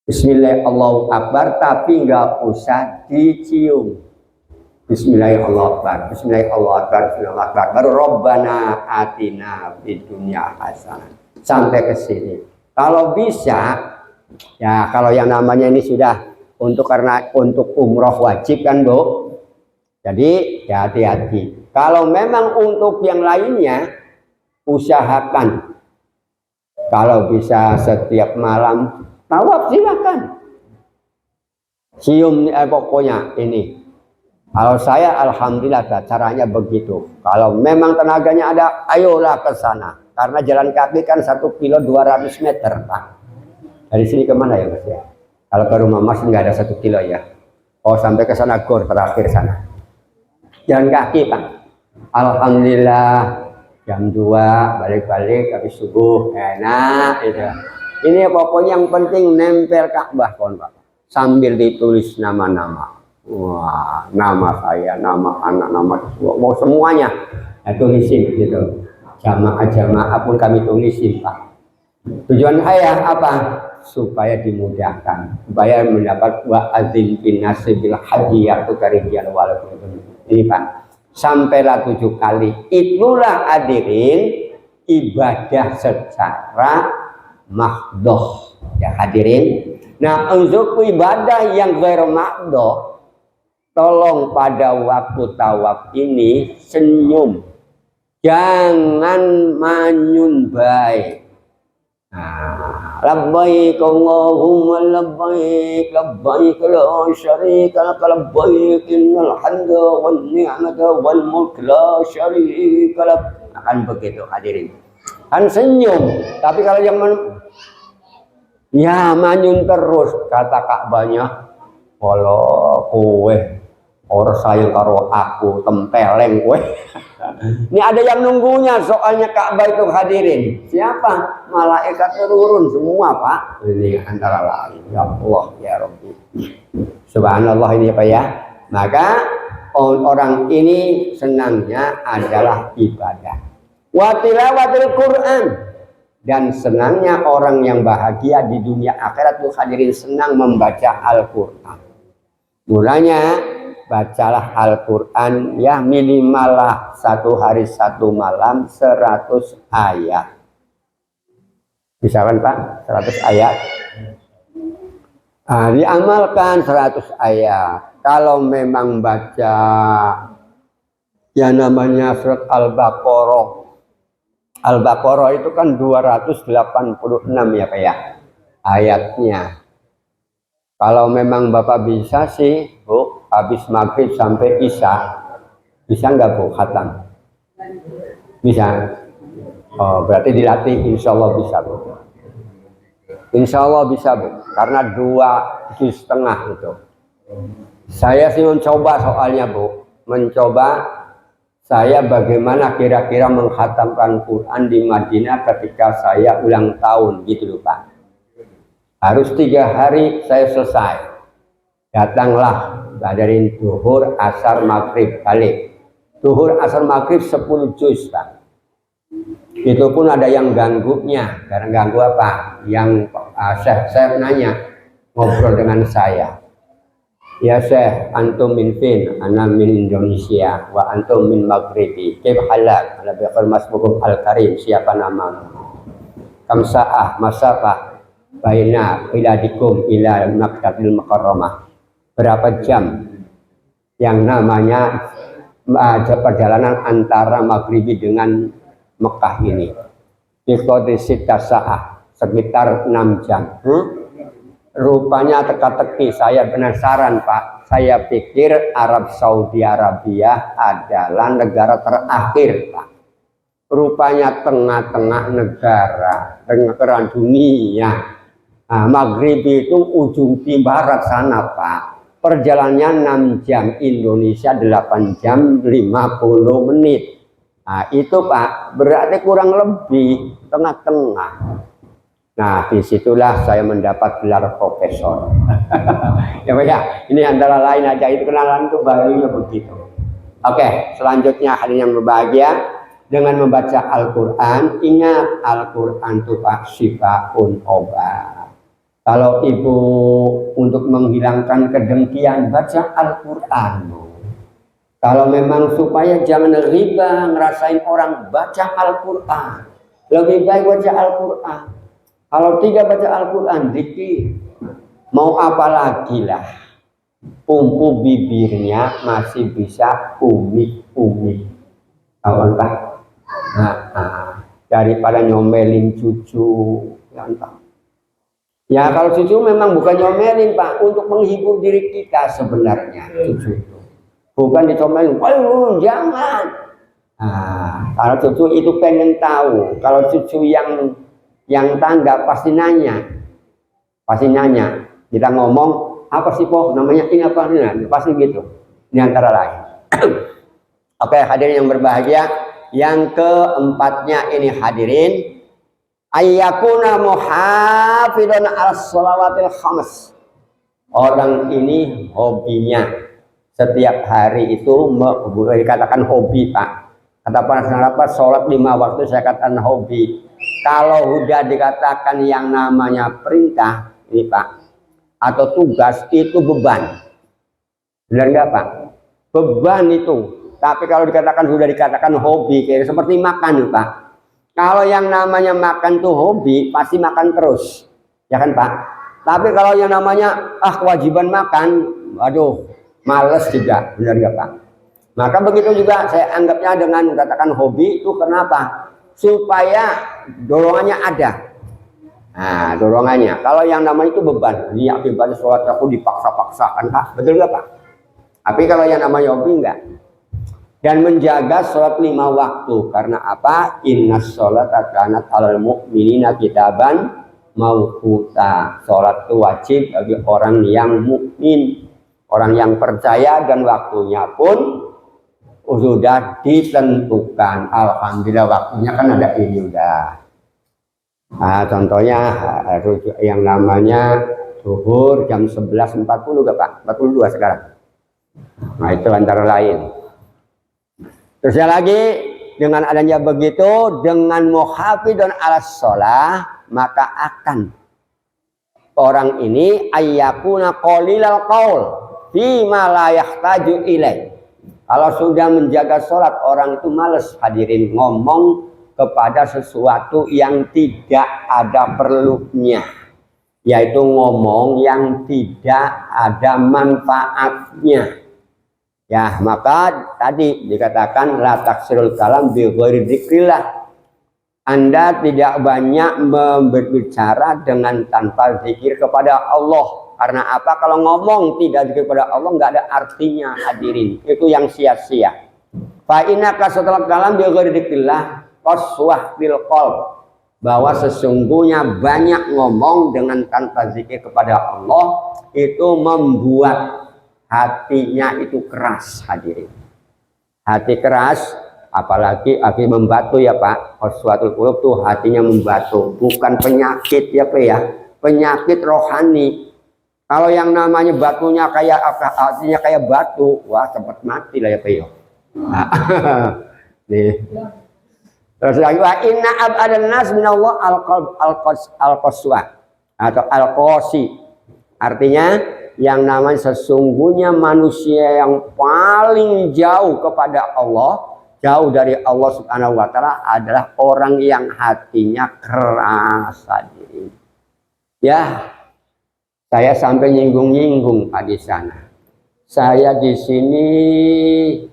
Bismillahirrahmanirrahim, tapi nggak usah dicium. Bismillahirrahmanirrahim, Bismillahirrahmanirrahim, baru Rabbana atina fid dunya hasanah sampai ke sini. Kalau bisa ya, kalau yang namanya ini sudah untuk umroh wajib kan Bu. Jadi ya hati-hati. Kalau memang untuk yang lainnya usahakan kalau bisa setiap malam tawaf silakan. Cium pokoknya ini. Kalau saya alhamdulillah caranya begitu. Kalau memang tenaganya ada, ayolah ke sana. Karena jalan kaki kan 1 kilo 200 meter Pak. Dari sini kemana ya Mas ya? Kalau ke rumah Mas nggak ada 1 kilo ya. Oh sampai ke sana gor terakhir sana. Jalan kaki Pak. Alhamdulillah jam 2 balik-balik habis subuh enak itu. Ini pokoknya yang penting nempel Ka'bah kon Pak. Sambil ditulis nama-nama. Wah, nama saya, nama anak, nama mau semuanya tulisin gitu. Jamaah pun kami tulisin Pak. Tujuan saya apa? Supaya dimudahkan, supaya mendapat wa adzin bin nasibil haji yaitu karibian walaupun ini Pak. sampailah 7 kali. Itulah hadirin ibadah secara mahdoh ya hadirin. Nah untuk ibadah yang ghairu mahdoh, tolong pada waktu tawaf ini senyum, jangan manyun baik. Labbaik Allahumma labbaik labbaik la syarika lak labbaik innal hamda wan ni'mata wal mulk la syarika lak. Akan begitu hadirin. Kan senyum, tapi kalau yang ya manyun terus kata Ka'bahnya, kalau kowe orang sayang karo aku tempeleng kowe. Ini ada yang nunggunya soalnya Ka'bah itu hadirin. Siapa? Malaikat turun semua Pak. Ini antara lain. Ya Allah ya Rabbi. Subhanallah ini Pak ya. Maka orang ini senangnya adalah ibadah. Wa tilawatil Quran. Dan senangnya orang yang bahagia di dunia akhirat itu hadirin senang membaca Al-Quran. Mulanya bacalah Al-Quran ya minimal lah 1 hari 1 malam 100 ayat. Bisa kan Pak? 100 ayat. Diamalkan 100 ayat. Kalau memang baca yang namanya surat Al-Baqarah. Al-Baqarah itu kan 286 ya Pak ya ayatnya. Kalau memang Bapak bisa sih Bu, habis maghrib sampai isya, bisa nggak Bu khatam? Bisa. Oh berarti dilatih, insya Allah bisa Bu. Insya Allah bisa Bu, karena 2,5 juz itu. Saya sih mencoba soalnya Bu, mencoba saya bagaimana kira-kira menghatamkan Quran di Madinah ketika saya ulang tahun gitu loh Pak. Harus 3 hari saya selesai. Datanglah dari zuhur, asar, maghrib balik. Zuhur, asar, maghrib 10 juz Pak. Itu pun ada yang ganggunya. Karena ganggu apa? Yang saya nanya, ngobrol dengan saya. Ya Syekh, antum min fin, ana min Indonesia, wa antum min Maghribi. Kif halak? Ala biqal masmukum al-karim, siapa namamu? Kamsa'ah, masafah baina iladikum ila Makkatil Mukarramah. Berapa jam yang namanya perjalanan antara Maghribi dengan Mekah ini? Iqtadi sita sa'ah, sekitar 6 jam. Rupanya teka-teki saya penasaran Pak. Saya pikir Arab Saudi Arabia adalah negara terakhir Pak. Rupanya tengah-tengah negara, tengah dunia. Nah, Maghrib itu ujung barat sana Pak. Perjalanannya 6 jam, Indonesia 8 jam 50 menit. Nah itu Pak, berarti kurang lebih tengah-tengah. Nah disitulah saya mendapat gelar profesor. Ya Pak ya, ini antara lain aja itu kenalan itu barunya begitu. Oke, selanjutnya hadirin yang berbahagia, dengan membaca Al-Quran, ingat Al-Quran itu Pak syifaun obat. Kalau ibu untuk menghilangkan kedengkian, baca Al-Quran. Kalau memang supaya jangan riba, ngerasain orang, baca Al-Quran. Lebih baik baca Al-Quran. Kalau tidak baca Al-Quran, dikit. Mau apa lagi lah. Pumpu bibirnya masih bisa umik-umik. Tahu Pak? Daripada nyomelin cucu. Ya kalau cucu memang bukan nyomelin Pak. Untuk menghibur diri kita sebenarnya. Cucu itu. Bukan diomelin. Waduh jangan. Kalau cucu itu pengen tahu. Kalau cucu yang tangga pasti nanya, kita ngomong apa sih Po namanya ini apa ini, pasti gitu. Ini antara lain. Oke hadirin yang berbahagia, yang keempatnya ini hadirin, ayyakuna muhafidun al-shalawatil khams. Orang ini hobinya setiap hari itu dikatakan hobi Pak. Kata para sholat 5 waktu saya katakan hobi. Kalau sudah dikatakan yang namanya perintah ini Pak atau tugas itu beban. Benar enggak Pak? Beban itu Tapi kalau sudah dikatakan hobi, kayak seperti makan, Pak. Kalau yang namanya makan tuh hobi, pasti makan terus, ya kan, Pak? Tapi kalau yang namanya kewajiban makan, aduh, males juga, benar nggak, Pak? Maka begitu juga saya anggapnya dengan katakan hobi itu kenapa? Supaya dorongannya ada. Nah, dorongannya. Kalau yang namanya itu beban, ini akibatnya sholat aku dipaksa-paksakan, Pak. Betul nggak, Pak? Tapi kalau yang namanya hobi enggak. Dan menjaga sholat 5 waktu. Karena apa? Inna sholata kanat alal mu'minina kitaban mauquta. Sholat itu wajib bagi orang yang mukmin, orang yang percaya, dan waktunya pun sudah ditentukan. Alhamdulillah waktunya kan ada ini udah. Nah, contohnya yang namanya zuhur jam 11.40 gak, Pak? 42 sekarang. Nah, itu antara lain. Terus lagi, dengan adanya begitu, dengan muhafidun ala sholah, maka akan orang ini ayyakuna qalilal qaul fima la yahtaju ilaih. Kalau sudah menjaga sholat, orang itu males hadirin ngomong kepada sesuatu yang tidak ada perlunya, yaitu ngomong yang tidak ada manfaatnya. Ya, maka tadi dikatakan la taksirul kalam bi ghairi dzikrillah. Anda tidak banyak berbicara dengan tanpa zikir kepada Allah. Karena apa? Kalau ngomong tidak zikir kepada Allah nggak ada artinya, hadirin. Itu yang sia-sia. Fa inna kasatul kalam bi ghairi dzikrillah qaswah bil qalb. Bahwa sesungguhnya banyak ngomong dengan tanpa zikir kepada Allah itu membuat hatinya itu keras, hadirin. Hati keras, apalagi membatu ya, Pak. Qaswatul qulub tuh hatinya membatu, bukan penyakit ya, Pak ya. Penyakit rohani. Kalau yang namanya batunya kayak hatinya kayak batu, wah cepat mati lah ya, Pak ya. Nih. Terus lagi wa inna abadan nas minallah al-qaswa atau al-qasi. Artinya yang namanya sesungguhnya manusia yang paling jauh kepada Allah, jauh dari Allah Subhanahu wa taala adalah orang yang hatinya keras, hadirin. Ya, saya sampai nyinggung-nyinggung di sana. Saya di sini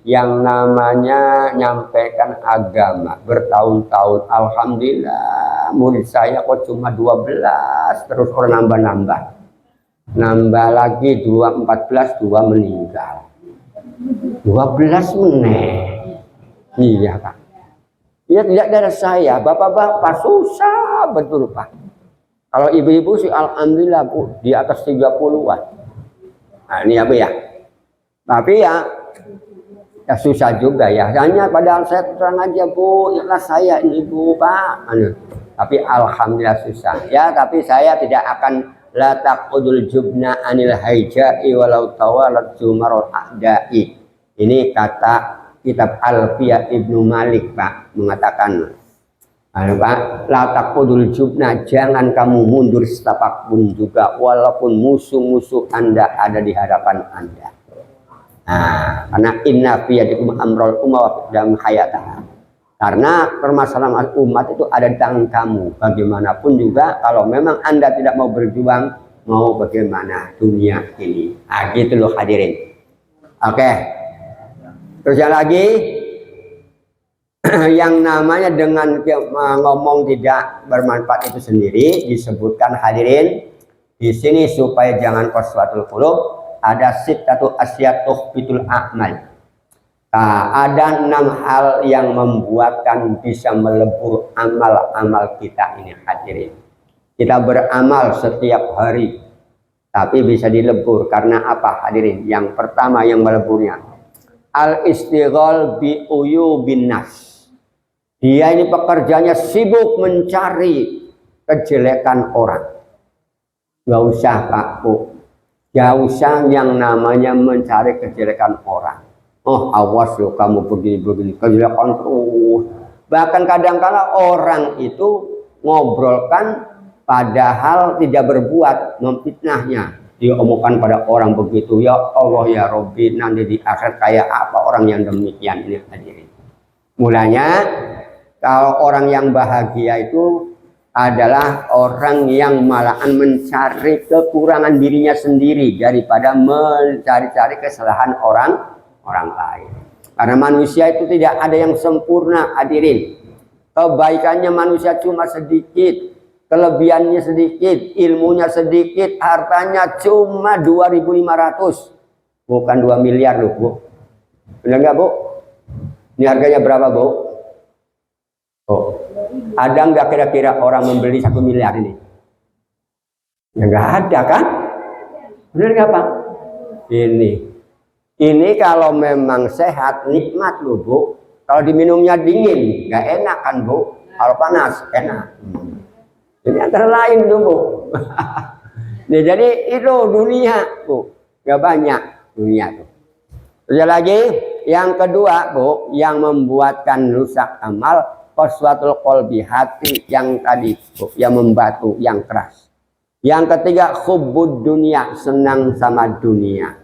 yang namanya nyampaikan agama bertahun-tahun, alhamdulillah murid saya kok cuma 12, terus orang nambah-nambah. Nambah lagi 14, 2 meninggal. 12 meneh. Iya, Pak. Ya tidak dari saya, bapak-bapak susah betul, Pak. Kalau ibu-ibu sih alhamdulillah, Bu, di atas 30-an. Nah, ini apa ya? Tapi ya susah juga ya. Hanya padahal saya terang aja, Bu, ikhlas saya ini, Bu, Pak. Tapi alhamdulillah susah. Ya, tapi saya tidak akan la taqudul jubna anil haijai walau tawalat zumarul a'da'i. Ini kata kitab Alfiyah Ibnu Malik, Pak, mengatakan, Pak, la taqudul jubna, jangan kamu mundur setapak pun juga walaupun musuh-musuh Anda ada di hadapan Anda. Nah, karena inna fi yadikum amrul umma dalam hayatah. Karena permasalahan umat itu ada di tangan kamu. Bagaimanapun juga kalau memang Anda tidak mau berjuang, mau bagaimana dunia ini. Nah, gitu loh, hadirin. Oke. Terus yang lagi yang namanya dengan ngomong tidak bermanfaat itu sendiri disebutkan, hadirin, di sini supaya jangan qaswatul qulub, ada sittatu asyatuh bitul a'mal. Ada 6 hal yang membuatkan bisa melebur amal-amal kita ini, hadirin. Kita beramal setiap hari, tapi bisa dilebur karena apa, hadirin? Yang pertama yang meleburnya, al-istighal bi uyubin nas. Dia ini pekerjaannya sibuk mencari kejelekan orang. Gak usah, Pak, Bu. Gak usah yang namanya mencari kejelekan orang. Oh, awas loh kamu begini-begini, kejelekan terus. Bahkan kadang-kala orang itu ngobrolkan padahal tidak berbuat, memfitnahnya. diomongkan pada orang begitu, ya Allah ya Robbi, nanti di akhirat kayak apa orang yang demikian ini hadirin. Mulanya kalau orang yang bahagia itu adalah orang yang malahan mencari kekurangan dirinya sendiri daripada mencari-cari kesalahan orang lain. Karena manusia itu tidak ada yang sempurna hadirin. Kebaikannya manusia cuma sedikit, kelebihannya sedikit, ilmunya sedikit, hartanya cuma 2.500, bukan 2 miliar loh Bu. Benar nggak Bu? Ini harganya berapa Bu? Oh, ada nggak kira-kira orang membeli 1 miliar ini? Ya nggak ada kan? Benar nggak Pak? Ini kalau memang sehat nikmat loh Bu. Kalau diminumnya dingin nggak enak kan Bu? Kalau panas enak. Jadi antara lain tuh Bu. Nah, jadi itu dunia Bu, nggak banyak dunia tuh. Terus lagi yang kedua Bu, yang membuatkan rusak amal qaswatul qalbi, hati yang tadi Bu, yang membatu, yang keras. Yang ketiga hubbud dunia, senang sama dunia.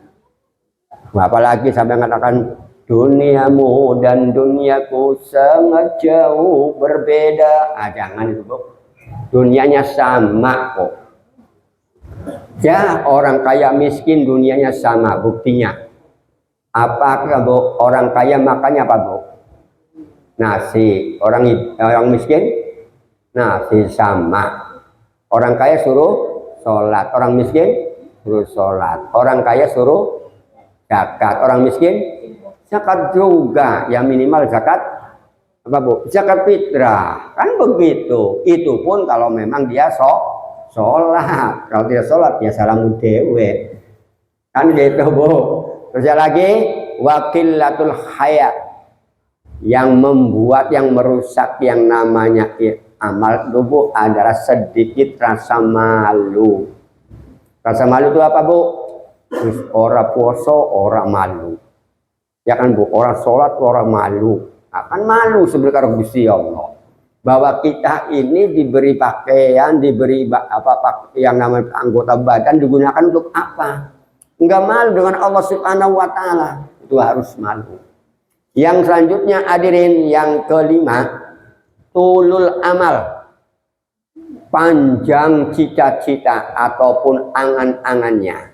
Apalagi sampai mengatakan duniamu dan duniaku sangat jauh berbeda. Jangan itu Bu. Dunianya sama kok. Ya orang kaya miskin dunianya sama, buktinya. Apakah Bu orang kaya makannya apa Bu? Nasi. Orang miskin nasi sama. Orang kaya suruh sholat, orang miskin suruh sholat. Orang kaya suruh zakat, orang miskin zakat juga, ya minimal zakat apa Bu? Zakat fitrah, kan begitu. Itu pun kalau memang dia sholat. Kalau tidak sholat ya salamu dewe, kan gitu Bu. Terus lagi wakilatul haya, yang membuat, yang merusak yang namanya amal itu Bu adalah sedikit rasa malu. Rasa malu itu apa Bu? Terus orang puasa orang malu, ya kan Bu, orang sholat orang malu, akan malu sebenarnya Gusti Allah bahwa kita ini diberi pakaian, diberi apa yang namanya anggota badan digunakan untuk apa? Enggak malu dengan Allah Subhanahu wa Ta'ala, itu harus malu. Yang selanjutnya hadirin, yang kelima tulul amal, panjang cita-cita ataupun angan-angannya.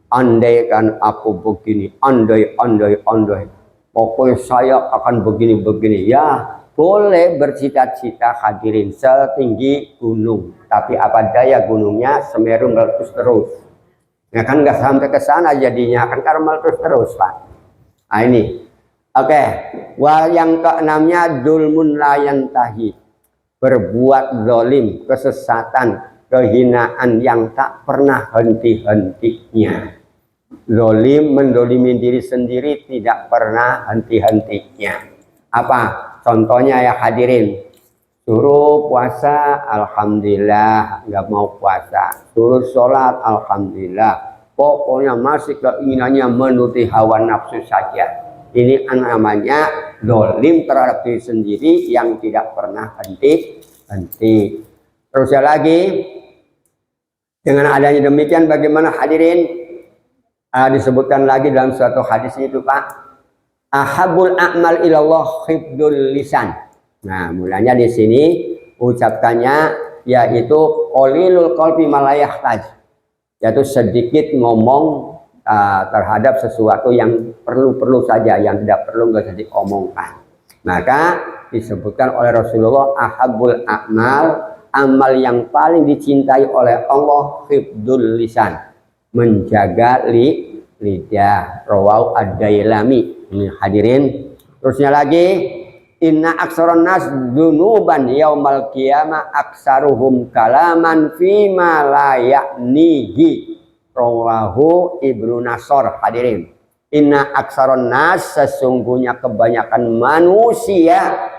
Andai kan aku begini, andai, pokoknya saya akan begini, ya boleh bercita-cita hadirin setinggi gunung, tapi apa daya gunungnya Semeru meletus terus, ya kan nggak sampai ke sana jadinya, kan karena meletus terus Pak. Nah ini, oke. Yang keenamnya dulmun layan tahi, berbuat zalim, kesesatan, kehinaan yang tak pernah henti-hentinya. Zalim, mendolimi diri sendiri, tidak pernah henti-hentinya. Apa contohnya ya hadirin? Suruh puasa, alhamdulillah nggak mau puasa. Suruh sholat, alhamdulillah. Pokoknya masih keinginannya menuruti hawa nafsu saja. Ini namanya zalim terhadap diri sendiri yang tidak pernah henti-henti. Terus lagi, dengan adanya demikian bagaimana hadirin? Disebutkan lagi dalam suatu hadis itu Pak, ahabul a'mal ilallah hifdul lisan. Nah mulanya di sini ucapkannya yaitu qalilul qalbi malayahtaj, yaitu sedikit ngomong terhadap sesuatu yang perlu saja, yang tidak perlu nggak usah diomongkan. Maka disebutkan oleh Rasulullah ahabul a'mal, amal yang paling dicintai oleh Allah hifdul lisan, menjaga lidah. Rawau ad-Dailami. Ini hadirin. Terusnya lagi, inna aksaron nas dunuban yaumal qiyamah aksaruhum kalaman fima la ya'nihi. Rawahu Ibnu Nasr. Hadirin, inna aksaron nas, sesungguhnya kebanyakan manusia,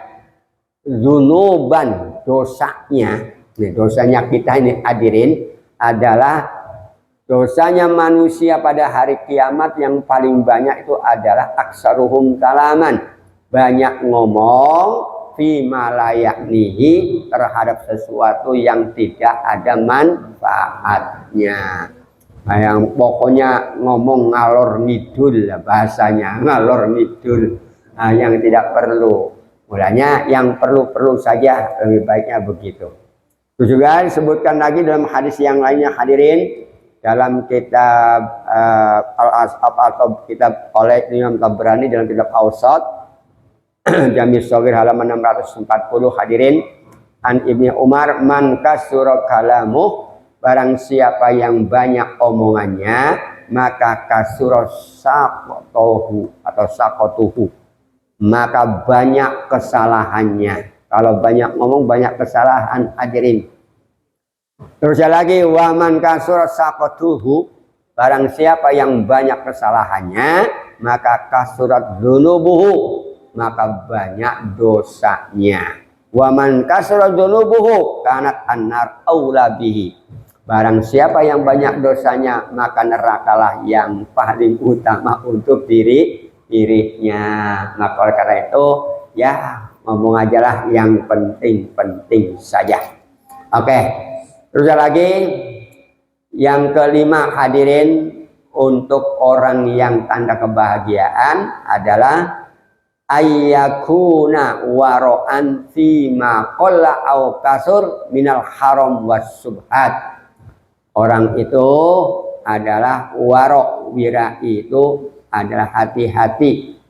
dunuban, dosanya. Nih, dosanya kita ini hadirin adalah dosanya manusia pada hari kiamat yang paling banyak itu adalah aksaruhum kalaman, banyak ngomong fima la ya'nihi, terhadap sesuatu yang tidak ada manfaatnya. yang pokoknya ngomong ngalor ngidul bahasanya, ngalor ngidul, yang tidak perlu. Mulanya yang perlu-perlu saja, lebih baiknya begitu. Terus juga disebutkan lagi dalam hadis yang lainnya hadirin, dalam kitab atau kitab oleh Imam Tabrani dalam kitab Awsat Jami' Shaghir halaman 640 hadirin, an Ibnu Umar, man kasura kalamuh, barang siapa yang banyak omongannya maka kasura saqatuhu atau saqatuhu, maka banyak kesalahannya. Kalau banyak ngomong banyak kesalahan hadirin. Terus lagi, waman kasura saqatuhu, barang siapa yang banyak kesalahannya maka kasurat dzunubuhu, maka banyak dosanya. Waman kasura dzunubuhu kanat annar aula bihi, barang siapa yang banyak dosanya maka nerakalah yang paling utama untuk dirinya. Maka oleh karena itu ya ngomong aja lah yang penting-penting saja. Oke. Terus lagi yang kelima hadirin, untuk orang yang tanda kebahagiaan adalah ayyakuna waro'an fima qalla au kasur minal haram was subhat. Orang itu adalah warok, wira itu adalah hati-hati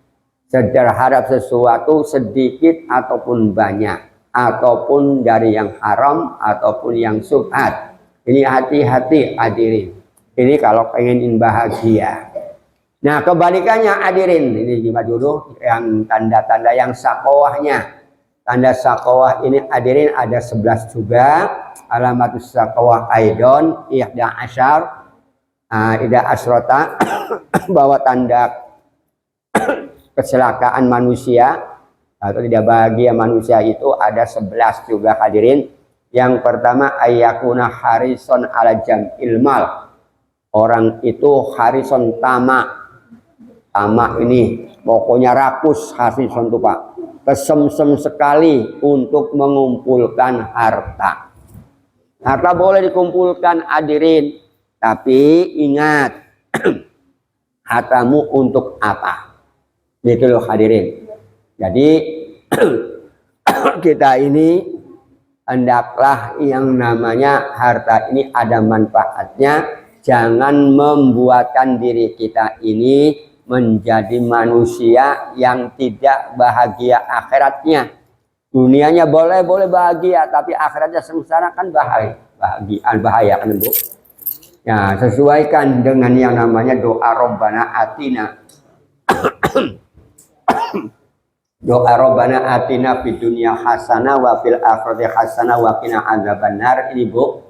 terhadap sesuatu sedikit ataupun banyak, ataupun dari yang haram ataupun yang subhat. Ini hati-hati hadirin. Ini kalau pengen bahagia. Nah kebalikannya hadirin, ini juga dulu yang tanda-tanda yang sakowahnya. Tanda sakowah ini hadirin ada 11 juga. Alamatus sakowah aidon ihda asyar ida asrota bahwa tanda kecelakaan manusia atau tidak bahagia manusia itu ada 11 juga hadirin. Yang pertama ayyakuna harison ala jam'il mal. Orang itu harison tamak. Tamak ini pokoknya rakus harison itu Pak. Kesemsem sekali untuk mengumpulkan harta. Harta boleh dikumpulkan hadirin, tapi ingat hartamu untuk apa? Gitu loh hadirin. Jadi kita ini hendaklah yang namanya harta ini ada manfaatnya. Jangan membuatkan diri kita ini menjadi manusia yang tidak bahagia akhiratnya. Dunianya boleh bahagia, tapi akhiratnya sengsara kan bahaya kan Bu. Ya, sesuaikan dengan yang namanya doa Rabbana Atina. Doa Rabbana Atina fid dunya hasanah wa fil akhirati hasanah wa qina adzabannar. Ini Bu,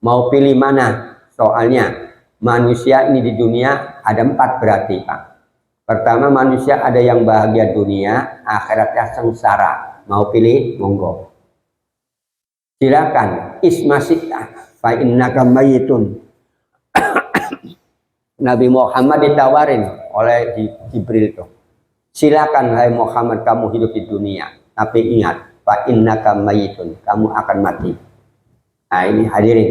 mau pilih mana? Soalnya manusia ini di dunia ada 4 berarti Pak. Pertama, manusia ada yang bahagia dunia, akhiratnya sengsara. Mau pilih, monggo. Silakan. Ismasita fa innaka mayyitun. Nabi Muhammad ditawarin oleh Jibril itu. Silakan hai Muhammad, kamu hidup di dunia, tapi ingat fa innaka mayyitun, kamu akan mati. Nah, ini hadirin.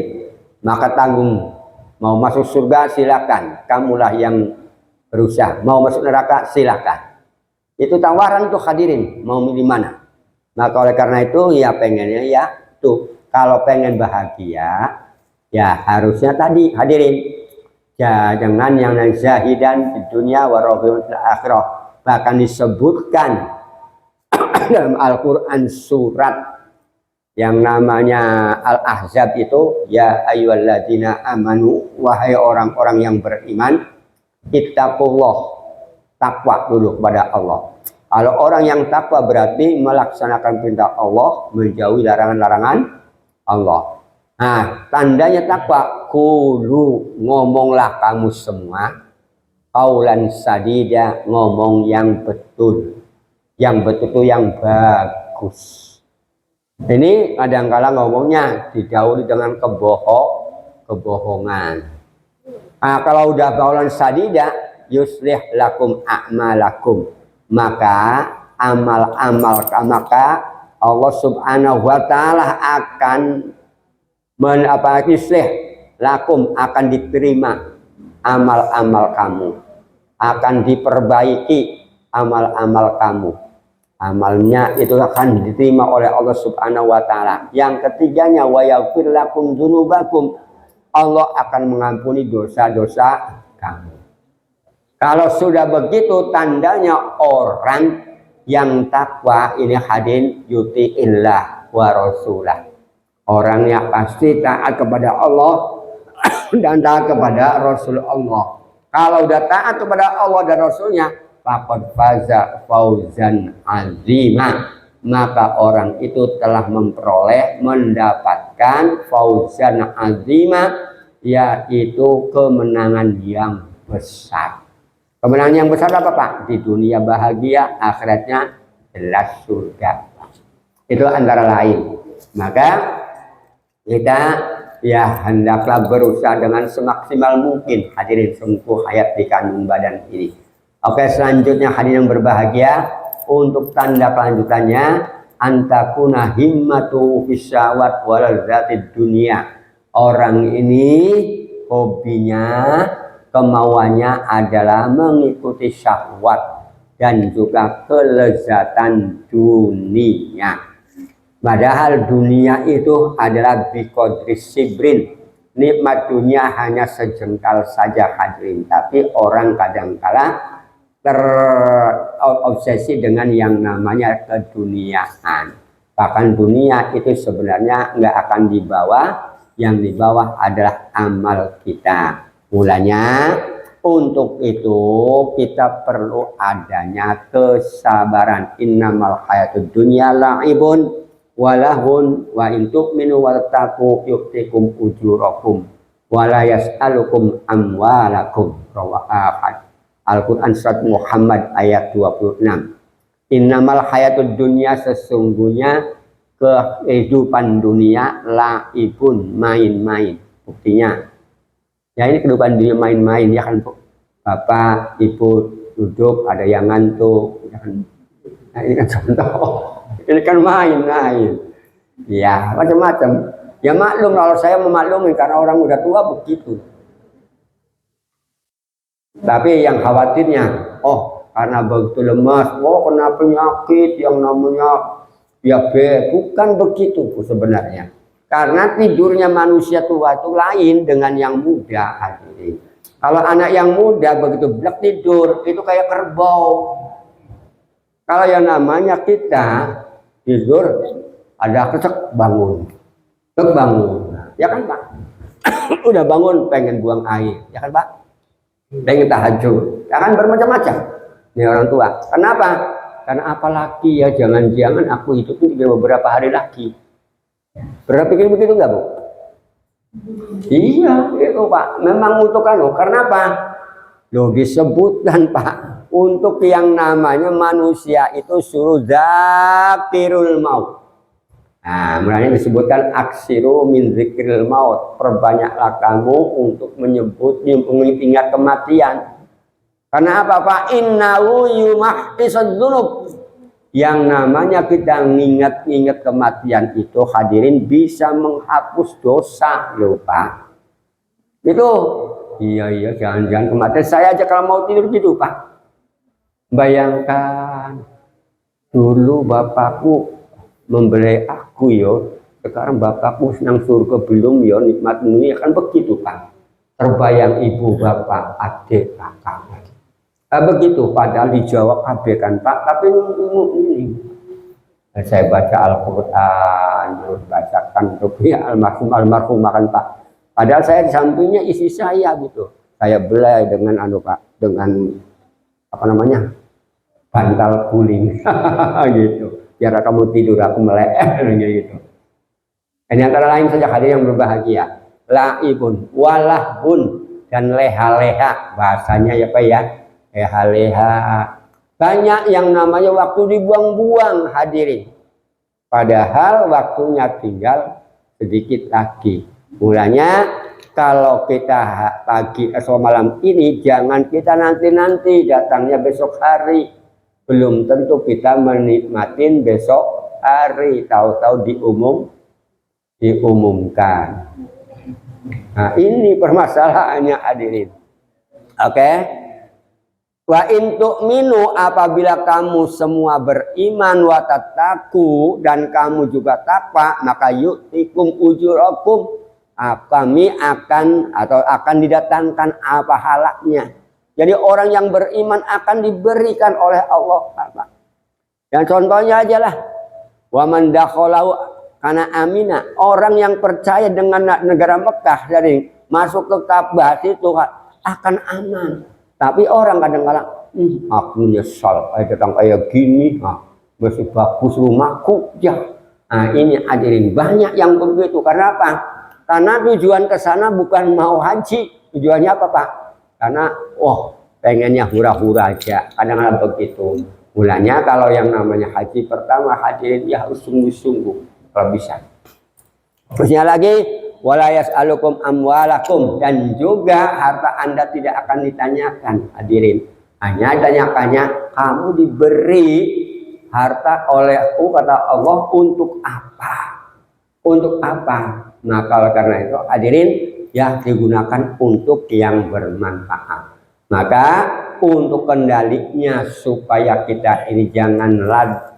Maka tanggung. Mau masuk surga silakan, kamulah yang berusaha. Mau masuk neraka silakan. Itu tawaran tuh hadirin, mau milih mana? Maka oleh karena itu ya pengennya ya tuh, kalau pengen bahagia ya harusnya tadi hadirin ya jangan yang zahidan di dunia warahmatullahi fil akhirah. Bahkan disebutkan dalam Al-Quran surat yang namanya Al-Ahzab itu, ya ayyuhalladzina amanu, wahai orang-orang yang beriman, ittaqullah, takwa dulu kepada Allah. Kalau orang yang takwa berarti melaksanakan perintah Allah, menjauhi larangan-larangan Allah. Nah, tandanya takwa, kulu, ngomonglah kamu semua, qaulan sadida, ngomong yang betul. Yang betul itu yang bagus. Ini kadang-kala ngomongnya didahului dengan kebohongan. Nah, kalau udah qaulan sadida, yuslih lakum a'malakum, maka amal-amal maka Allah Subhanahu wa taala akan yuslih lakum akan diterima amal-amal kamu, akan diperbaiki amal-amal kamu. Amalnya itu akan diterima oleh Allah Subhanahu wa taala. Yang ketiganya wa yaghfir lakum dzunubakum, Allah akan mengampuni dosa-dosa kamu. Kalau sudah begitu tandanya orang yang takwa ini hadirin yuti'illah wa rasulah. Orang yang pasti taat kepada Allah dan taat kepada Rasul Allah. Kalau udah taat kepada Allah dan Rasulnya, faqad faza fauzan azima, maka orang itu telah memperoleh, mendapatkan fauzan azima, yaitu kemenangan yang besar. Kemenangan yang besar apa Pak? Di dunia bahagia, akhiratnya jelas surga. Itu antara lain. Maka kita ya hendaklah berusaha dengan semaksimal mungkin hadirin sungguh hayat di kandung badan ini. Oke, selanjutnya hadirin yang berbahagia, untuk tanda kelanjutannya antakuna himmatu fisyawat waladzatid dunia. Orang ini hobinya, kemauannya adalah mengikuti syahwat dan juga kelezatan dunia. Padahal dunia itu adalah biqadris sibrin. Nikmat dunia hanya sejengkal saja hadirin. Tapi orang kadangkala terobsesi dengan yang namanya keduniaan. Bahkan dunia itu sebenarnya nggak akan dibawa. Yang dibawa adalah amal kita. Mulanya untuk itu kita perlu adanya kesabaran. Innamal hayatud dunya la'ibun walahun wa in tu'minu wa tattaqu yu'tikum ujurakum wa la yas'alukum amwalakum. Rawahan Al-Quran surat Muhammad ayat 26. Innamal hayatud dunya, sesungguhnya kehidupan dunia la'ibun, main-main. Buktinya ya ini kehidupan dunia main-main ya kan Bapak Ibu duduk ada yang ngantuk ya kan. Nah, ini kan contoh. Ini kan main-main. Ya, macam-macam. Ya maklum kalau saya memaklumi karena orang udah tua begitu. Tapi yang khawatirnya, oh karena begitu lemas, oh kena penyakit yang namanya diabetes. Bukan begitu sebenarnya. Karena tidurnya manusia tua itu lain dengan yang muda. Hadirin. Kalau anak yang muda begitu blek tidur, itu kayak kerbau. Kalau yang namanya kita tidur ada kesek bangun, ya kan Pak? Udah bangun pengen buang air, ya kan Pak? Pengen tahajud, ya kan bermacam-macam. Ini orang tua. Kenapa? Karena apalagi ya jangan-jangan aku hidup ini beberapa hari lagi. Pernah pikir begitu nggak Bu? Iya, itu Pak. Memang untuk karena apa? Loh disebutkan Pak. Untuk yang namanya manusia itu suruh zakirul maut. Nah, mulanya disebutkan aksiru min zikril maut. Perbanyaklah kamu untuk mengingat kematian. Karena apa Pak? Innahu yumahtisad dzunub. Yang namanya kita ingat kematian itu hadirin bisa menghapus dosa loh Pak. Itu iya jangan-jangan kematian. Saya aja kalau mau tidur gitu Pak. Bayangkan dulu bapakku membeli aku yo, sekarang bapakku senang surga belum yo, nikmat dunia kan begitu Pak. Terbayang ibu bapak adik kakak. Begitu padahal dijawab KB kan Pak, tapi ini saya baca Al-Quran, terus bacakan rupiah almarhum makan Pak. Padahal saya di sampingnya isi saya gitu. Saya belai dengan Pak, dengan apa namanya bantal guling gitu biar kamu tidur aku melek gitu. Ini antara lain saja hadir yang berbahagia laibun walahun dan leha-leha bahasanya ya Pak ya, leha-leha banyak yang namanya waktu dibuang-buang hadirin padahal waktunya tinggal sedikit lagi. Mulanya kalau kita pagi atau malam ini jangan kita nanti datangnya besok hari. Belum tentu kita menikmatin besok hari. Tahu-tahu diumumkan. Nah, ini permasalahannya hadirin. Oke. Wa in tu'minu, apabila kamu semua beriman, wa tattaqu, dan kamu juga takwa, maka yu'tikum ujurakum, kami akan didatangkan pahalanya. Jadi orang yang beriman akan diberikan oleh Allah. Dan contohnya aja lah, wa man dakhalahu kana amina, orang yang percaya dengan negara Mekah, jadi masuk ke Ka'bah itu akan aman. Tapi orang kadang-kadang, aku nyesal datang kayak gini, masih bagus rumahku, ya. Nah ini hadirin, banyak yang begitu. Karena apa? Karena tujuan ke sana bukan mau haji. Tujuannya apa Pak? Karena, pengennya hura-hura aja. Kadang-kadang begitu. Mulanya kalau yang namanya haji pertama, hadirin, ya harus sungguh-sungguh kalau bisa. Terusnya lagi, wala yas'alukum amwalakum, dan juga harta Anda tidak akan ditanyakan, hadirin. Hanya tanyakannya, kamu diberi harta olehku, kata Allah, untuk apa? Untuk apa? Nah, kalau karena itu, hadirin, ya digunakan untuk yang bermanfaat. Maka untuk kendalinya supaya kita ini jangan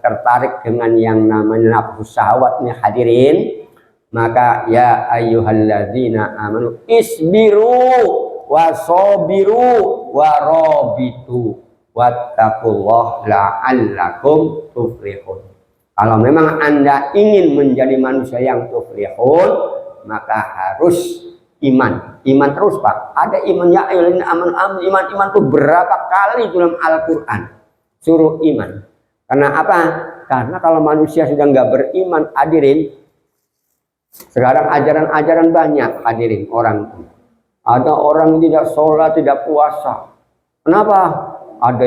tertarik dengan yang namanya nafsu syahwatnya, hadirin, maka ya ayyuhalladzina amanu isbiru wasobiru warobitu wattaqullah la'allakum tuflihun. Kalau memang Anda ingin menjadi manusia yang tuflihun, maka harus iman terus Pak. Ada iman, ya ayyuhalladzina amanu, iman itu berapa kali dalam Al-Quran suruh iman. Karena apa? Karena kalau manusia sudah nggak beriman, hadirin, sekarang ajaran-ajaran banyak, hadirin, orang. Ada orang tidak sholat, tidak puasa. Kenapa? Ada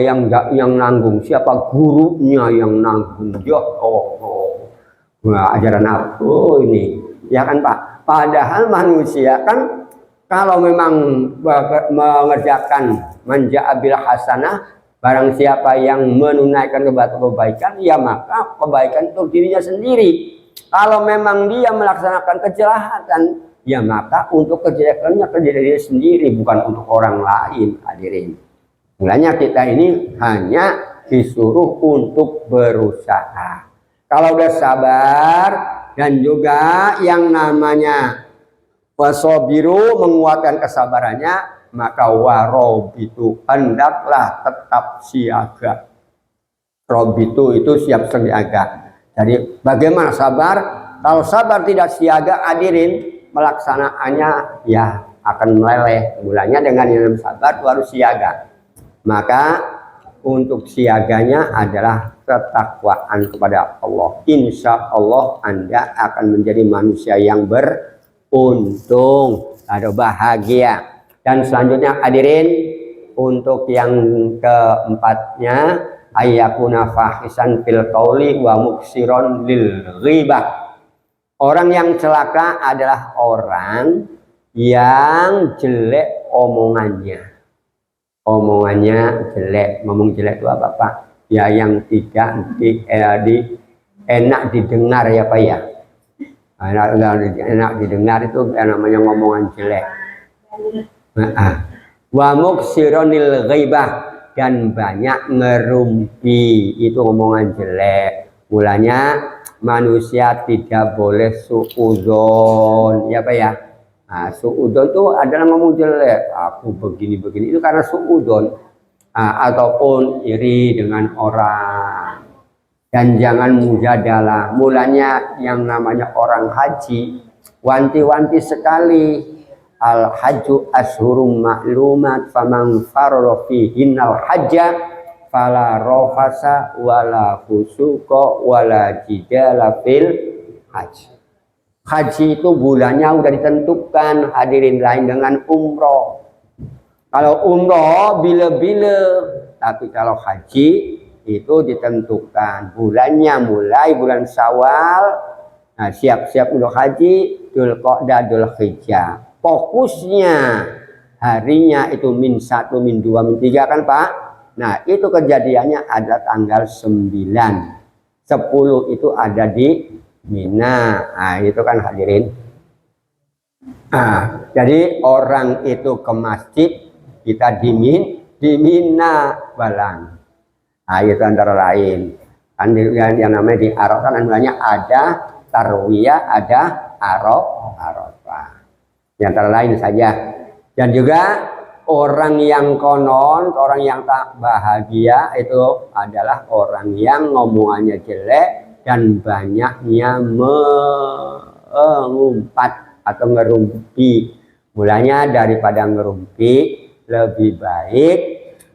yang nanggung. Siapa? Gurunya yang nanggung. Ya Nah, ajaran apa ini? Ya kan Pak? Padahal manusia kan kalau memang mengerjakan menja'abil hasanah, barang siapa yang menunaikan kebaikan, ya maka kebaikan untuk dirinya sendiri. Kalau memang dia melaksanakan kejahatan, ya maka untuk kejelekannya kerja diri sendiri, bukan untuk orang lain, hadirin. Mulanya kita ini hanya disuruh untuk berusaha. Kalau udah sabar dan juga yang namanya wasobiru, menguatkan kesabarannya, maka warobitu, hendaklah tetap siaga. Robitu itu siap siaga. Jadi bagaimana sabar? Kalau sabar tidak siaga, hadirin, melaksanaannya ya akan meleleh. Mulanya dengan yang sabar itu harus siaga. Maka untuk siaganya adalah ketakwaan kepada Allah. Insya Allah Anda akan menjadi manusia yang beruntung, ada bahagia. Dan selanjutnya hadirin, untuk yang keempatnya, ayyakuna fahisan fil qauli wa muksiron lil ghibah. Orang yang celaka adalah orang yang jelek omongannya. Omongannya jelek. Ngomong jelek itu apa Pak? Ya yang tidak enak didengar ya Pak ya. Enak didengar itu namanya ngomongan jelek. Wa muksironil ghibah, dan banyak ngerumpi, itu omongan jelek. Mulanya manusia tidak boleh suudzon, ya Pak ya. Nah, suudzon itu adalah ngomong jelek, aku begini-begini, itu karena suudzon. Ataupun iri dengan orang. Dan jangan mujadalah. Mulanya yang namanya orang haji, wanti-wanti sekali. Al-hajju ashhurum ma'lumat, faman farada fihinnal hajja fala rafasa wala fusuqa wala jidala fil hajj. Haji itu bulannya udah ditentukan, hadirin, lain dengan umroh. Kalau umroh bila-bila, tapi kalau haji itu ditentukan bulannya, mulai bulan Syawal. Nah, siap-siap untuk haji, Dzulqa'dah, Dzulhijjah. Fokusnya harinya itu min 1, min 2, min 3 kan Pak. Nah itu kejadiannya ada tanggal 9, 10 itu ada di Mina. Nah itu kan hadirin. Nah, jadi orang itu ke masjid, kita dimina balang. Nah, itu antara lain. Kan yang namanya di Arafah kan namanya ada tarwiyah, ada Arafah. Yang antara lain saja. Dan juga orang yang konon, orang yang tak bahagia itu adalah orang yang ngomongannya jelek dan banyaknya mengumpat atau ngerumpi. Mulanya daripada ngerumpi, lebih baik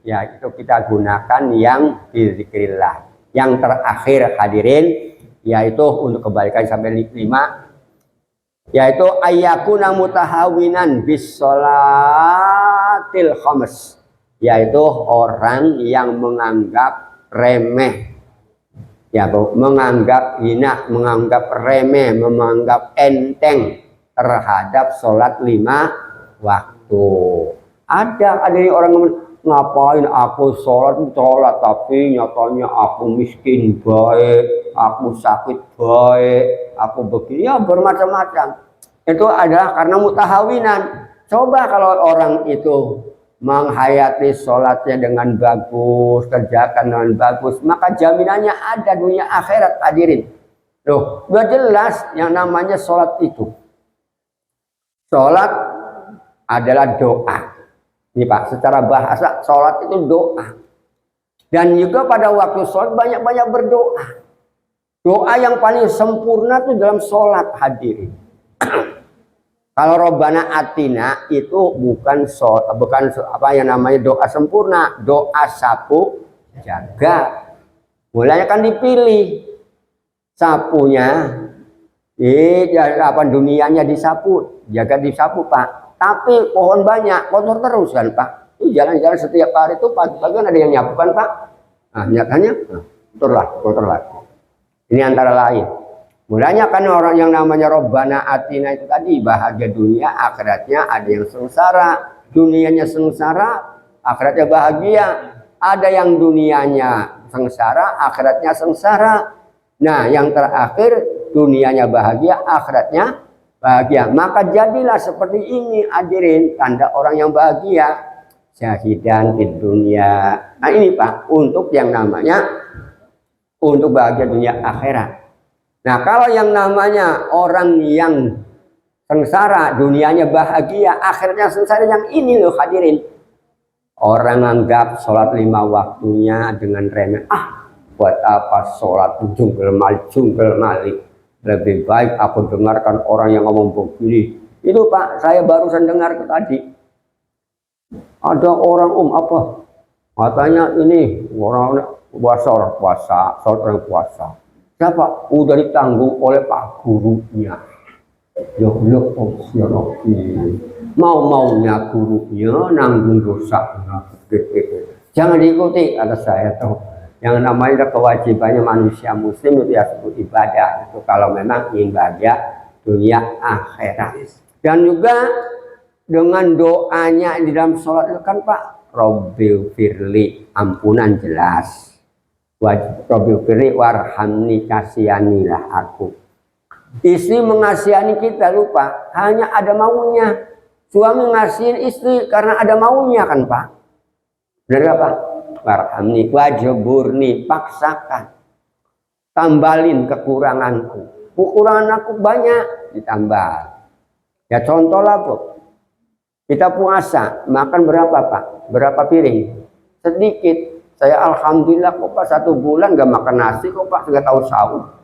ya itu kita gunakan yang bizikrillah. Yang terakhir hadirin yaitu untuk kebalikan sampai 5, yaitu ayyakuna mutahawinan bis sholatil khams, yaitu orang yang menganggap remeh, ya menganggap hina, menganggap remeh, menganggap enteng terhadap sholat 5 waktu. Ada orang ngapain aku sholat tapi nyatanya aku miskin baik, aku sakit baik, aku begini, ya bermacam-macam. Itu adalah karena mutahawinan. Coba kalau orang itu menghayati sholatnya dengan bagus, kerjakan dengan bagus, maka jaminannya ada dunia akhirat hadirin. Loh, udah jelas yang namanya sholat itu. Sholat adalah doa. Ini Pak, secara bahasa sholat itu doa. Dan juga pada waktu sholat banyak-banyak berdoa. Doa yang paling sempurna itu dalam sholat hadirin. Kalau Robbana Atina itu bukan apa yang namanya doa sempurna, doa sapu jaga. Mulanya kan dipilih sapunya, dunianya disapu, jaga disapu Pak. Tapi pohon banyak, kotor terus kan Pak. Jalan-jalan setiap hari itu pagi-pagi ada yang nyapu kan Pak. Nah nyatanya kotor lagi. Ini antara lain. Mulanya kan orang yang namanya Robbana Atina itu tadi bahagia dunia, akhiratnya ada yang sengsara, dunianya sengsara, akhiratnya bahagia. Ada yang dunianya sengsara, akhiratnya sengsara. Nah, yang terakhir dunianya bahagia, akhiratnya bahagia. Maka jadilah seperti ini hadirin, tanda orang yang bahagia. Syahidan di dunia. Nah, ini Pak, untuk yang namanya untuk bahagia dunia akhirat. Nah, kalau yang namanya orang yang sengsara, dunianya bahagia, akhirnya sengsara, yang ini loh hadirin. Orang anggap sholat 5 waktunya dengan remeh. Buat apa sholat jungkel malik. Lebih baik aku dengarkan orang yang ngomong begini. Itu Pak, saya barusan dengar tadi. Ada orang apa? Katanya ini orang puasa, sholat orang puasa. Siapa? Udah ditanggung oleh Pak gurunya. Ya mau-maunya gurunya nanggung dosa. Jangan diikuti, kata saya tuh. Yang namanya kewajibannya manusia muslim itu ya sebut ibadah. Itu kalau memang ingin bahagia dunia akhirat. Dan juga dengan doanya di dalam sholat itu kan Pak, Robbil firli, ampunan jelas. Robbil firli warhamni, kasihanilah aku. Istri mengasihani kita lupa, hanya ada maunya. Suami ngasihin istri karena ada maunya kan Pak. Benar apa? Warhamni, wajeburni, paksakan. Tambalin kekuranganku. Kekurangan aku banyak, ditambah. Ya contoh lah Bu. Kita puasa, makan berapa Pak? Berapa piring? Sedikit. Saya alhamdulillah kok Pak 1 bulan gak makan nasi kok Pak, gak tahu sahur.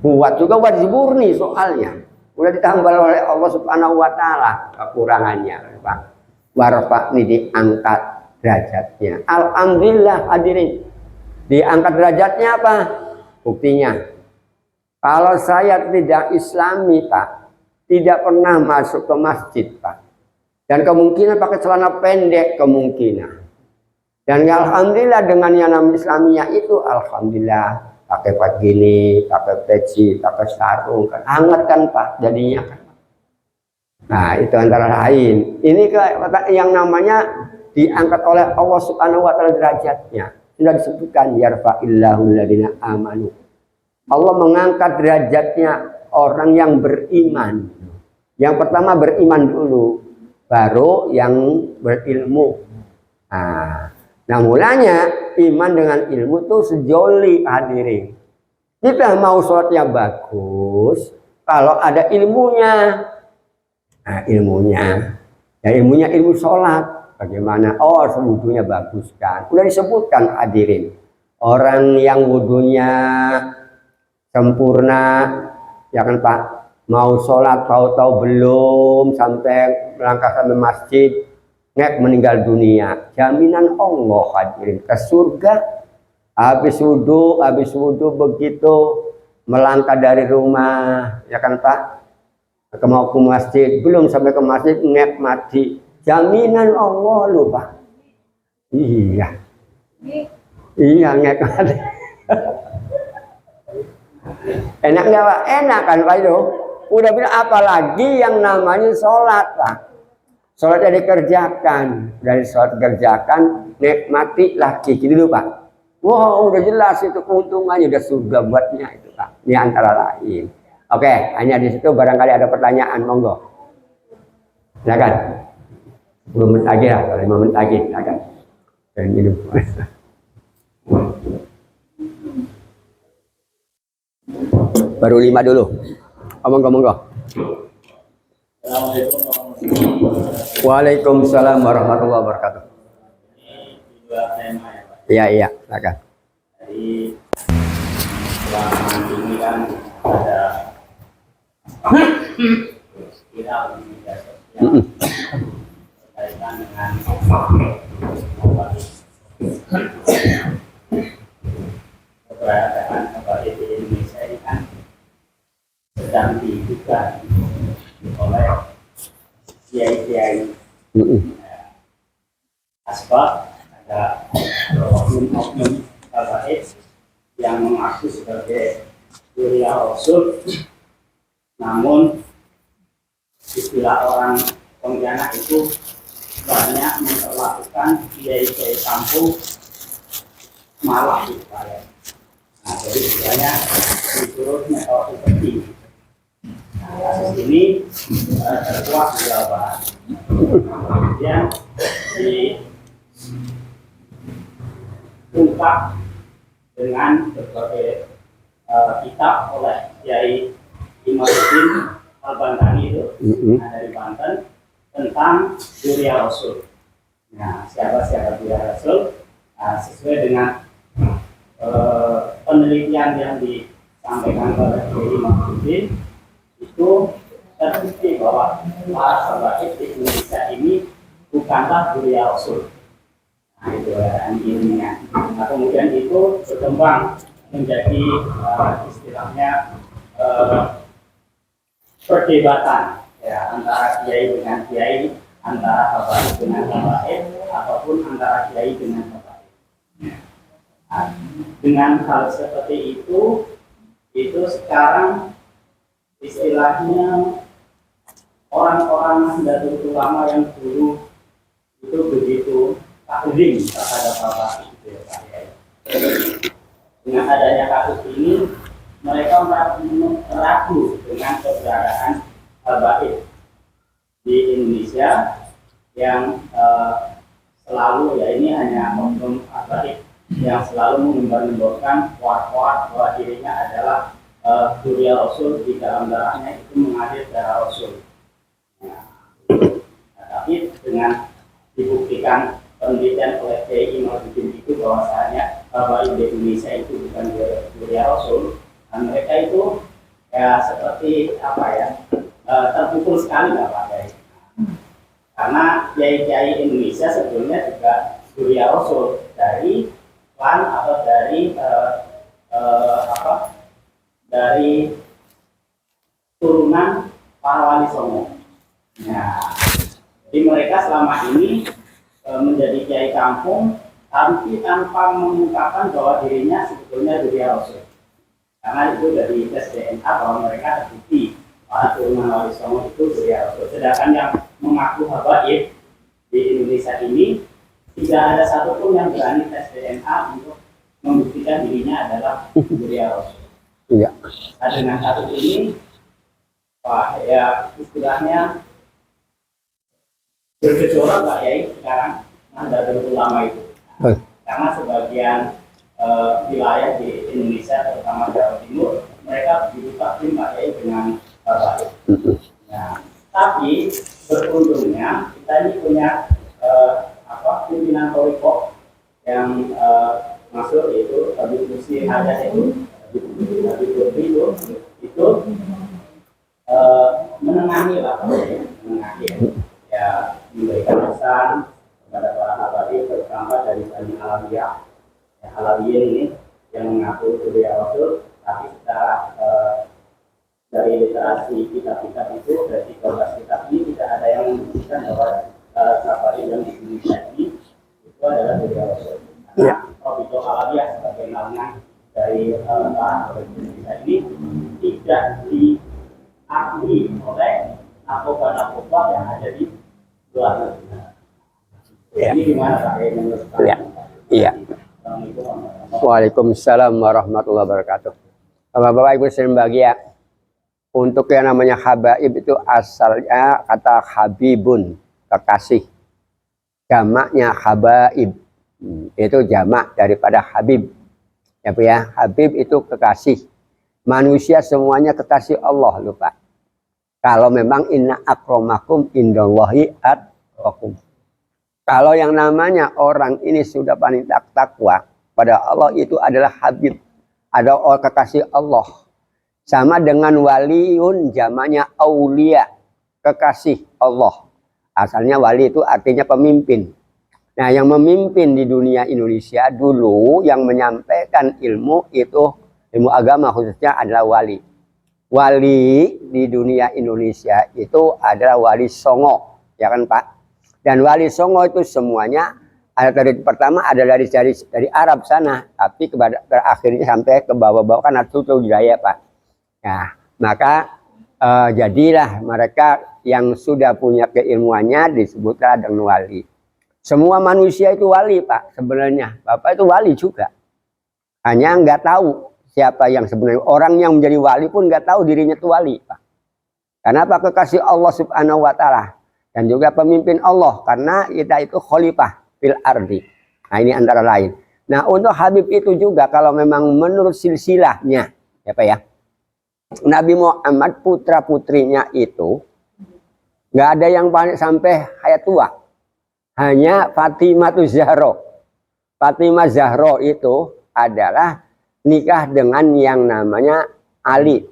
Buat juga wajib murni soalnya. Udah ditambah oleh Allah Subhanahu wa taala kekurangannya, Pak. Warfa'ni, diangkat derajatnya. Alhamdulillah hadirin. Diangkat derajatnya apa? Buktinya. Kalau saya tidak Islami, Pak, tidak pernah masuk ke masjid, Pak. Dan kemungkinan pakai celana pendek kemungkinan. Dan alhamdulillah dengan yang namanya Islaminya itu alhamdulillah pakai gini, pakai peci, pakai sarung, kan hangat kan Pak jadinya kan. Nah itu antara lain. Ini yang namanya diangkat oleh Allah Subhanahu wa taala derajatnya. Sudah disebutkan yarfa'illahu alladziina amanu. Allah mengangkat derajatnya orang yang beriman. Yang pertama beriman dulu, baru yang berilmu. Nah mulanya iman dengan ilmu itu sejoli hadirin. Kita mau sholatnya bagus, kalau ada ilmunya. Nah ilmunya, ya ilmunya ilmu sholat. Bagaimana? Oh wudhunya bagus kan. Udah disebutkan hadirin. Orang yang wudhunya sempurna, ya kan Pak, mau sholat tahu-tahu belum sampai melangkah sampai masjid, meninggal dunia. Jaminan Allah hadirin ke surga. Habis wudhu begitu melangkah dari rumah, ya kan Pak, mau ke masjid, belum sampai ke masjid mati. Jaminan Allah loh Pak. Iya mati. Enak nggak Pak? Enak kan Pak itu? Udah bilang apalagi yang namanya sholat Pak. Sholatnya dikerjakan, dari sholat dikerjakan, nikmati lagi gitu dulu Pak. Wow udah jelas itu keuntungannya, udah surga buatnya itu Pak. Ini antara lain. Oke, hanya di situ barangkali ada pertanyaan, monggo. Silakan. 10 menit lagi lah, 5 menit lagi, silakan. Dan minum. Baru 5 dulu. Monggo. Waalaikumsalam warahmatullahi wabarakatuh. Iya, silakan. Jadi selama ini kan ada viral di media sosial berkaitan dengan keberadaan kembali di Indonesia ini kan sedang dibuka oleh kiai-kiai asbab. Ada oknum-oknum habaib yang mengaku sebagai kuliah Rasul, namun istilah orang Pontianak itu banyak memperlakukan kiai-kiai kampung malah gitu ya. Nah, jadi istilahnya diturut metode seperti kasus ini terkuat di Jawa Barat. Kemudian diungkap dengan berbagai kitab oleh Kiai Imaduddin Al-Bantani itu dari Banten tentang Dzurriyyah Rasul. Nah, siapa Dzurriyyah Rasul? Sesuai dengan penelitian yang disampaikan oleh Kiai Imaduddin itu terbukti bahwa para habaib di Indonesia ini bukanlah Dzurriyyah Rasul. Nah, itu ilmiah. Nah, kemudian itu berkembang menjadi istilahnya perdebatan ya, antara kiai dengan kiai, antara habaib dengan habaib, ataupun antara kiai dengan habaib. Nah, dengan hal seperti itu sekarang istilahnya orang-orang Nahdlatul Ulama yang dulu itu begitu taklim terhadap habaib itu ya Pak ya. Dengan adanya kasus ini, mereka ragu dengan keberadaan habaib di Indonesia yang selalu ya ini hanya oknum habaib yang selalu mengembar-gemborkan war-war bahwa dirinya adalah Dzurriyyah Rasul, di dalam darahnya itu mengalir darah Rasul. Nah, tapi dengan dibuktikan penelitian oleh Kiai Imaduddin itu bahwasanya habaib di Indonesia itu bukan Dzurriyyah Rasul, dan mereka itu ya seperti apa ya terpukul sekali lah Pak Kiai. Karena kiai-kiai Indonesia sebetulnya juga Dzurriyyah Rasul dari klan atau dari turunan para wali songo. Nah, jadi mereka selama ini menjadi kiai kampung, tapi tanpa mengungkapkan bahwa dirinya sebetulnya Dzurriyyah Rasul. Karena itu dari tes DNA bahwa mereka terbukti para turunan wali songo itu Dzurriyyah Rasul. Sedangkan yang mengaku habaib di Indonesia ini tidak ada satupun yang berani tes DNA untuk membuktikan dirinya adalah Dzurriyyah Rasul. Iya. Nah, dengan kasus ini Wah, ya istilahnya bergejolak Pak Yai sekarang Nahdlatul Ulama itu. Karena sebagian wilayah di Indonesia terutama Jawa Timur mereka begitu takdim Pak Yai dengan baik. Nah, tapi beruntungnya kita ini punya pimpinan Toriko yang masuk itu Habib Musi Hadas itu Habib Lutfi itu menengahi lah, menengahi ya, memberikan pesan kepada para habaib terutama dari Bani Alawiyah. Ya, Alawiyah ini yang mengaku itu dia Rasul, tapi secara dari literasi kitab-kitab itu dari 13 kitab ini tidak ada yang menunjukkan bahwa habaib yang di Indonesia ini itu adalah dari Rasul. Karena Robito Alawiyah sebagai naungan dari para habaib Indonesia ini tidak diakui oleh narkoba-narkoba yang ada di luar negeri. Ini gimana Pak? Iya. Waalaikumsalam warahmatullahi wabarakatuh. Bapak-bapak Ibu sekalian bahagia. Untuk yang namanya habaib itu asalnya kata habibun, kekasih. Jamaknya habaib. Itu jamak daripada habib. Ya Bu ya, habib itu kekasih. Manusia semuanya kekasih Allah, lupa. Kalau memang inna akramakum indallahi atqakum. Kalau yang namanya orang ini sudah paling takwa pada Allah itu adalah habib. Ada orang kekasih Allah. Sama dengan waliun jamaknya aulia, kekasih Allah. Asalnya wali itu artinya pemimpin. Nah, yang memimpin di dunia Indonesia dulu yang menyampaikan ilmu itu ilmu agama khususnya adalah wali. Wali di dunia Indonesia itu adalah wali Songo, ya kan Pak? Dan wali Songo itu semuanya ada dari pertama ada dari Arab sana, tapi akhirnya sampai ke bawah-bawah kan itu budaya Pak. Nah, maka jadilah mereka yang sudah punya keilmuannya disebutlah dengan wali. Semua manusia itu wali Pak sebenarnya. Bapak itu wali juga. Hanya nggak tahu siapa yang sebenarnya. Orang yang menjadi wali pun nggak tahu dirinya itu wali Pak. Karena apa? Kekasih Allah Subhanahu wa Ta'ala. Dan juga pemimpin Allah. Karena kita itu khalifah fil ardi. Nah ini antara lain. Nah untuk Habib itu juga kalau memang menurut silsilahnya. Ya Pak ya. Nabi Muhammad putra-putrinya itu nggak ada yang paling sampai hayat tua. Hanya Fatimah Zahra. Fatimah Zahra itu adalah nikah dengan yang namanya Ali.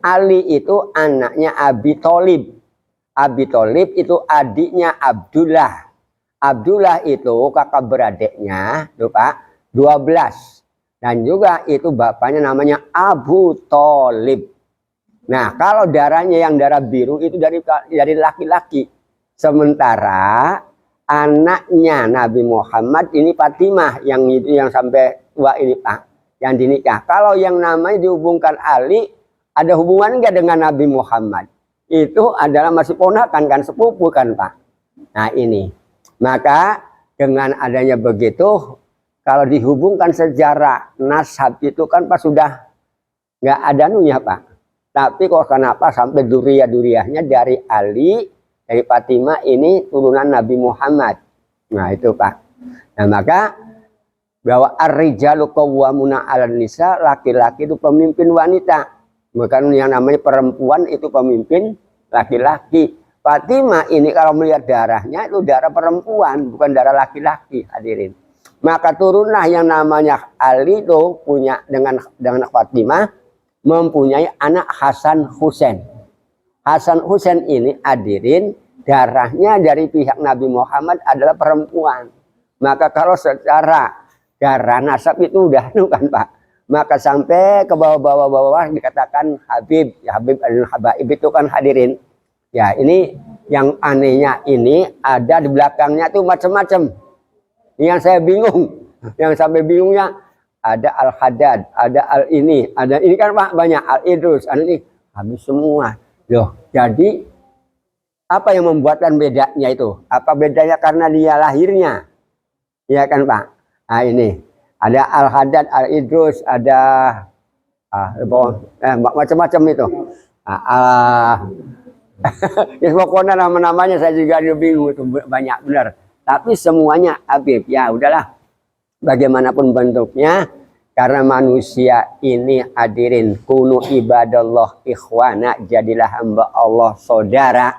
Ali itu anaknya Abi Tholib. Abi Tholib itu adiknya Abdullah. Abdullah itu kakak beradiknya, lupa, 12. Dan juga itu bapaknya namanya Abu Tholib. Nah, kalau darahnya yang darah biru itu dari laki-laki. Sementara anaknya Nabi Muhammad ini Fatimah yang itu yang sampai tua ini Pak, yang dinikah. Kalau yang namanya dihubungkan Ali ada hubungan enggak dengan Nabi Muhammad? Itu adalah masih ponakan kan, sepupu kan Pak. Nah ini, maka dengan adanya begitu, kalau dihubungkan sejarah nasab itu kan Pak sudah nggak ada nunya Pak. Tapi kok kenapa sampai duriyah-duriyahnya dari Ali, dari Fatimah ini turunan Nabi Muhammad. Nah itu Pak. Nah maka bahwa ar-rijalu qawwamuna 'alan nisa, laki-laki itu pemimpin wanita. Bukan yang namanya perempuan itu pemimpin laki-laki. Fatimah ini kalau melihat darahnya itu darah perempuan, bukan darah laki-laki hadirin. Maka turunlah yang namanya Ali itu punya dengan Fatimah mempunyai anak Hasan Husain. Hasan Husain ini hadirin darahnya dari pihak Nabi Muhammad adalah perempuan. Maka kalau secara darah nasab itu udah kan Pak. Maka sampai ke bawah-bawah dikatakan Habib. Ya Habib al-Habaib itu kan hadirin. Ya ini yang anehnya ini ada di belakangnya tuh macam-macam. Yang saya bingung. Yang sampai bingungnya ada Al-Haddad, ada Al-ini, ada ini kan Pak banyak Al-Idrus, ada ini habis semua. Loh, jadi apa yang membuatkan bedanya itu? Apa bedanya karena dia lahirnya? Ya kan Pak? Nah ini ada Al-Haddad, Al-Idrus, ada macam-macam itu. Ya pokoknya nama-namanya saya juga bingung itu banyak benar. Tapi semuanya Habib. Ya udahlah. Bagaimanapun bentuknya, karena manusia ini hadirin kunu ibadallah ikhwana, jadilah hamba Allah saudara,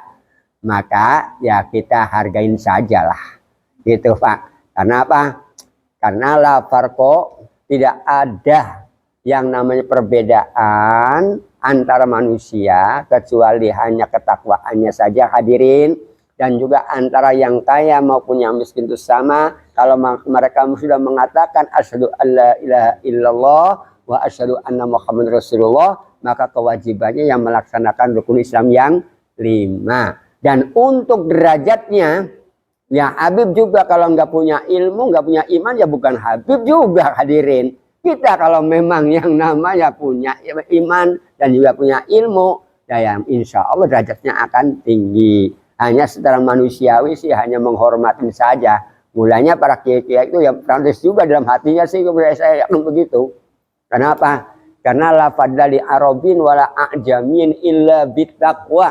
maka ya kita hargain sajalah. Gitu Pak. Karena apa? Karena la farqo, tidak ada yang namanya perbedaan antara manusia kecuali hanya ketakwaannya saja hadirin, dan juga antara yang kaya maupun yang miskin itu sama. Kalau mereka sudah mengatakan asyhadu alla ilaha illallah wa asyhadu anna muhammadar rasulullah, maka kewajibannya yang melaksanakan rukun Islam yang 5. Dan untuk derajatnya ya Habib juga kalau nggak punya ilmu, nggak punya iman, ya bukan Habib juga hadirin. Kita kalau memang yang namanya punya iman dan juga punya ilmu, ya yang insya Allah derajatnya akan tinggi. Hanya secara manusiawi sih hanya menghormatin saja. Mulanya para kiai-kiai itu yang praktis juga dalam hatinya sih, saya yakin begitu. Kenapa? Karena la fadla li arabin wala a'jamin illa bittaqwa.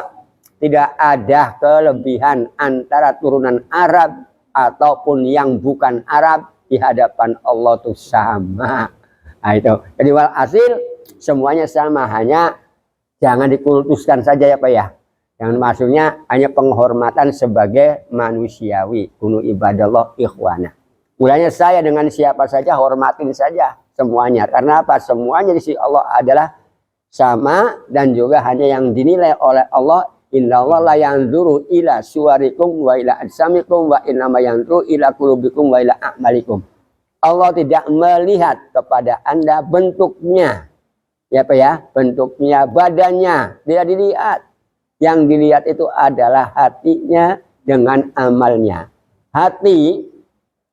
Tidak ada kelebihan antara turunan Arab ataupun yang bukan Arab di hadapan Allah itu sama. Nah itu. Jadi walhasil semuanya sama, hanya jangan dikultuskan saja ya Pak ya. Yang maksudnya hanya penghormatan sebagai manusiawi. Kunu ibadallah ikhwana. Mulanya saya dengan siapa saja hormatin saja semuanya. Karena apa? Semuanya di sisi Allah adalah sama dan juga hanya yang dinilai oleh Allah. Innallaha la yanzuru ila suwarikum wa ila ajsamikum wa innama yanzuru ila qulubikum wa ila a'malikum. Allah tidak melihat kepada Anda bentuknya. Ya Pak ya, bentuknya, badannya tidak dilihat. Yang dilihat itu adalah hatinya dengan amalnya. Hati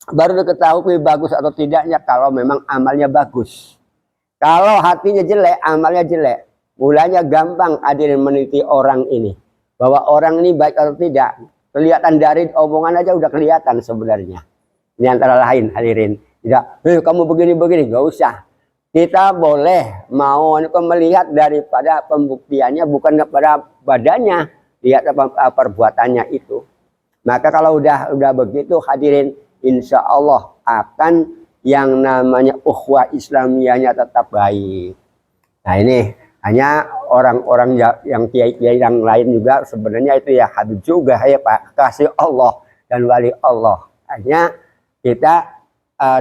baru diketahui bagus atau tidaknya kalau memang amalnya bagus. Kalau hatinya jelek, amalnya jelek. Mulanya gampang hadirin meneliti orang ini. Bahwa orang ini baik atau tidak. Kelihatan dari omongan aja udah kelihatan sebenarnya. Ini antara lain hadirin. Tidak, kamu begini-begini, gak usah. Kita boleh mau melihat daripada pembuktiannya, bukan kepada badannya, lihat apa perbuatannya itu. Maka kalau udah begitu hadirin, insya Allah akan yang namanya ukhuwah Islamiyahnya tetap baik. Nah ini hanya orang-orang yang kiai-kiai yang lain juga sebenarnya itu ya Habib juga ya Pak, kasih Allah dan wali Allah. Hanya kita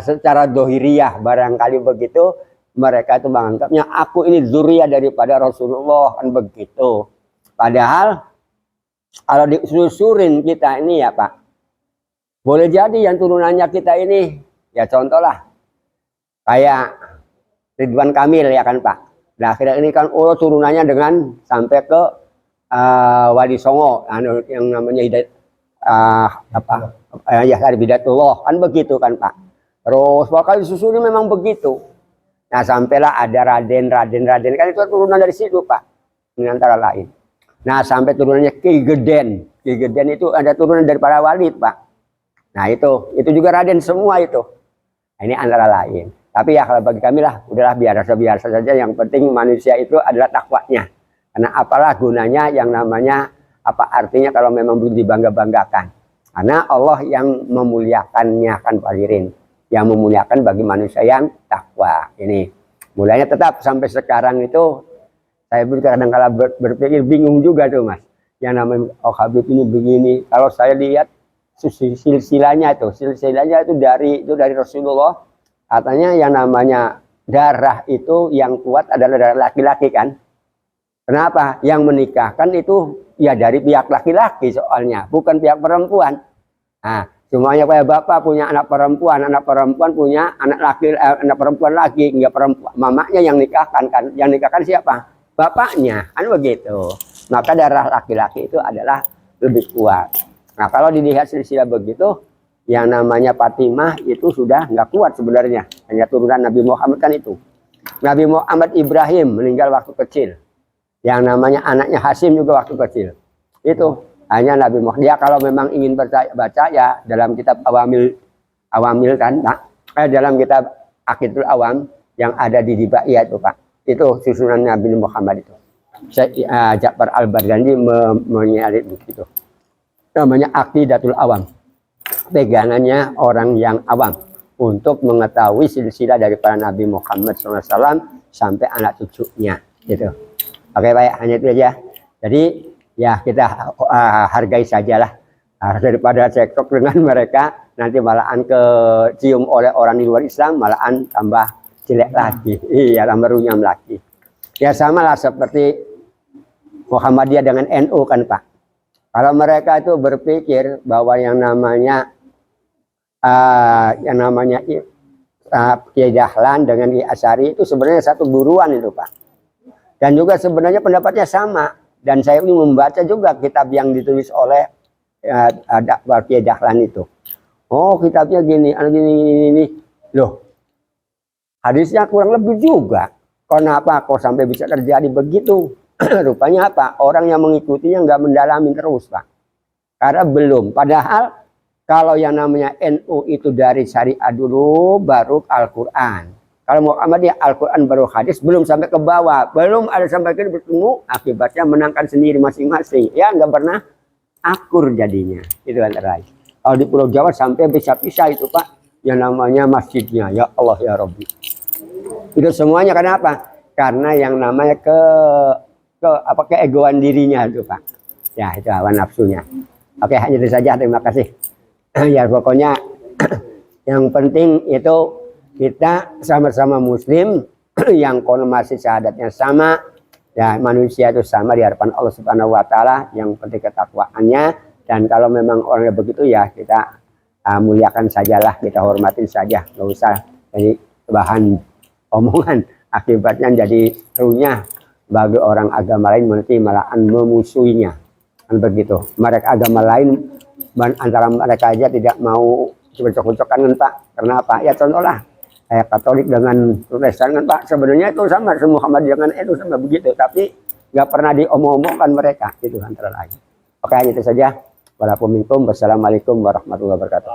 secara dohiriyah barangkali begitu, mereka itu menganggapnya aku ini zuriyah daripada Rasulullah kan begitu. Padahal kalau disusurin kita ini ya Pak, boleh jadi yang turunannya kita ini ya contohlah kayak Ridwan Kamil ya kan Pak. Nah akhirnya ini kan turunannya dengan sampai ke Wali Songo yang namanya Hidayat ya Hidayatullah kan begitu kan Pak. Terus bakal disusuri memang begitu. Nah sampailah ada Raden kan itu turunan dari situ Pak. Ini antara lain. Nah sampai turunannya Ki Geden. Ki Geden itu ada turunan dari para wali Pak. Nah itu juga Raden semua itu. Nah, ini antara lain. Tapi ya kalau bagi kami lah udahlah biasa saja. Yang penting manusia itu adalah takwanya. Karena apalah gunanya yang namanya apa artinya kalau memang belum dibangga-banggakan. Karena Allah yang memuliakannya kan Pak Lirin. Yang memuliakan bagi manusia yang takwa. Ini mulanya tetap sampai sekarang itu saya pun kadang-kala berpikir bingung juga tuh Mas. Yang namanya Habib ini begini. Kalau saya lihat silsilahnya itu dari Rasulullah. Katanya yang namanya darah itu yang kuat adalah darah laki-laki kan. Kenapa? Yang menikahkan itu ya dari pihak laki-laki soalnya, bukan pihak perempuan. Nah, semuanya kayak bapak punya anak perempuan punya anak perempuan lagi, enggak perempuan, mamanya yang nikahkan kan, yang nikahkan siapa? Bapaknya, kan begitu. Maka darah laki-laki itu adalah lebih kuat. Nah, kalau dilihat silsilah begitu, yang namanya Fatimah itu sudah nggak kuat sebenarnya, hanya turunan Nabi Muhammad kan itu. Nabi Muhammad Ibrahim meninggal waktu kecil, yang namanya anaknya Hasim juga waktu kecil. Itu hanya Nabi Muhammad. Dia kalau memang ingin baca ya dalam kitab Awamil kan, Pak. Dalam kitab Aqidul Awam yang ada di Dibaiyah itu Pak. Itu susunan Nabi Muhammad itu. Ja'far Al-Bargandi menyalit begitu. Namanya Aqidatul Awam. Pegangannya orang yang awam untuk mengetahui silsilah dari para Nabi Muhammad SAW sampai anak cucunya gitu. Oke baik, hanya itu aja. Jadi ya kita hargai sajalah daripada cekcok dengan mereka, nanti malahan kecium oleh orang di luar Islam, malahan tambah jelek lagi, iya tambah runyam lagi. Ya sama lah seperti Muhammadiyah dengan NU kan Pak. Kalau mereka itu berpikir bahwa yang namanya Kiai Dahlan dengan Kiai Asy'ari itu sebenarnya satu buruan itu Pak. Dan juga sebenarnya pendapatnya sama. Dan saya ini membaca juga kitab yang ditulis oleh Kiai Dahlan itu. Oh kitabnya gini. Loh, hadisnya kurang lebih juga. Kenapa kok sampai bisa terjadi begitu? Rupanya apa? Orang yang mengikutinya nggak mendalami terus Pak. Karena belum. Padahal kalau yang namanya NU itu dari syariat dulu, baru Al-Quran. Kalau Muhammadiyah Al-Quran baru hadis, belum sampai ke bawah. Belum ada sampai ke bertemu, akibatnya menangkan sendiri masing-masing. Ya nggak pernah akur jadinya. Itu antara lain. Kalau di Pulau Jawa sampai pisah-pisah itu Pak. Yang namanya masjidnya. Ya Allah ya Rabbi. Itu semuanya kenapa? Karena yang namanya keegoan dirinya itu Pak. Ya itu hawa nafsunya. Oke hanya itu saja. Terima kasih. Ya pokoknya yang penting itu kita sama-sama muslim yang konfirmasi syahadatnya sama, ya manusia itu sama di hadapan Allah Subhanahu wa taala, yang penting ketakwaannya. Dan kalau memang orangnya begitu ya kita muliakan sajalah, kita hormatin saja, nggak usah jadi bahan omongan, akibatnya jadi runyah bagi orang agama lain, nanti malahan memusuhinya kan begitu. Mereka agama lain antara mereka aja tidak mau cocok-cocokan kan Pak. Karena apa? Ya contohlah kayak Katolik dengan Protestan kan Pak. Sebenarnya itu sama, semua Muhammadiyah dengan NU sama begitu. Tapi nggak pernah diomong-omongkan mereka. Itu antara lain. Oke, itu saja. Wassalamualaikum warahmatullahi wabarakatuh.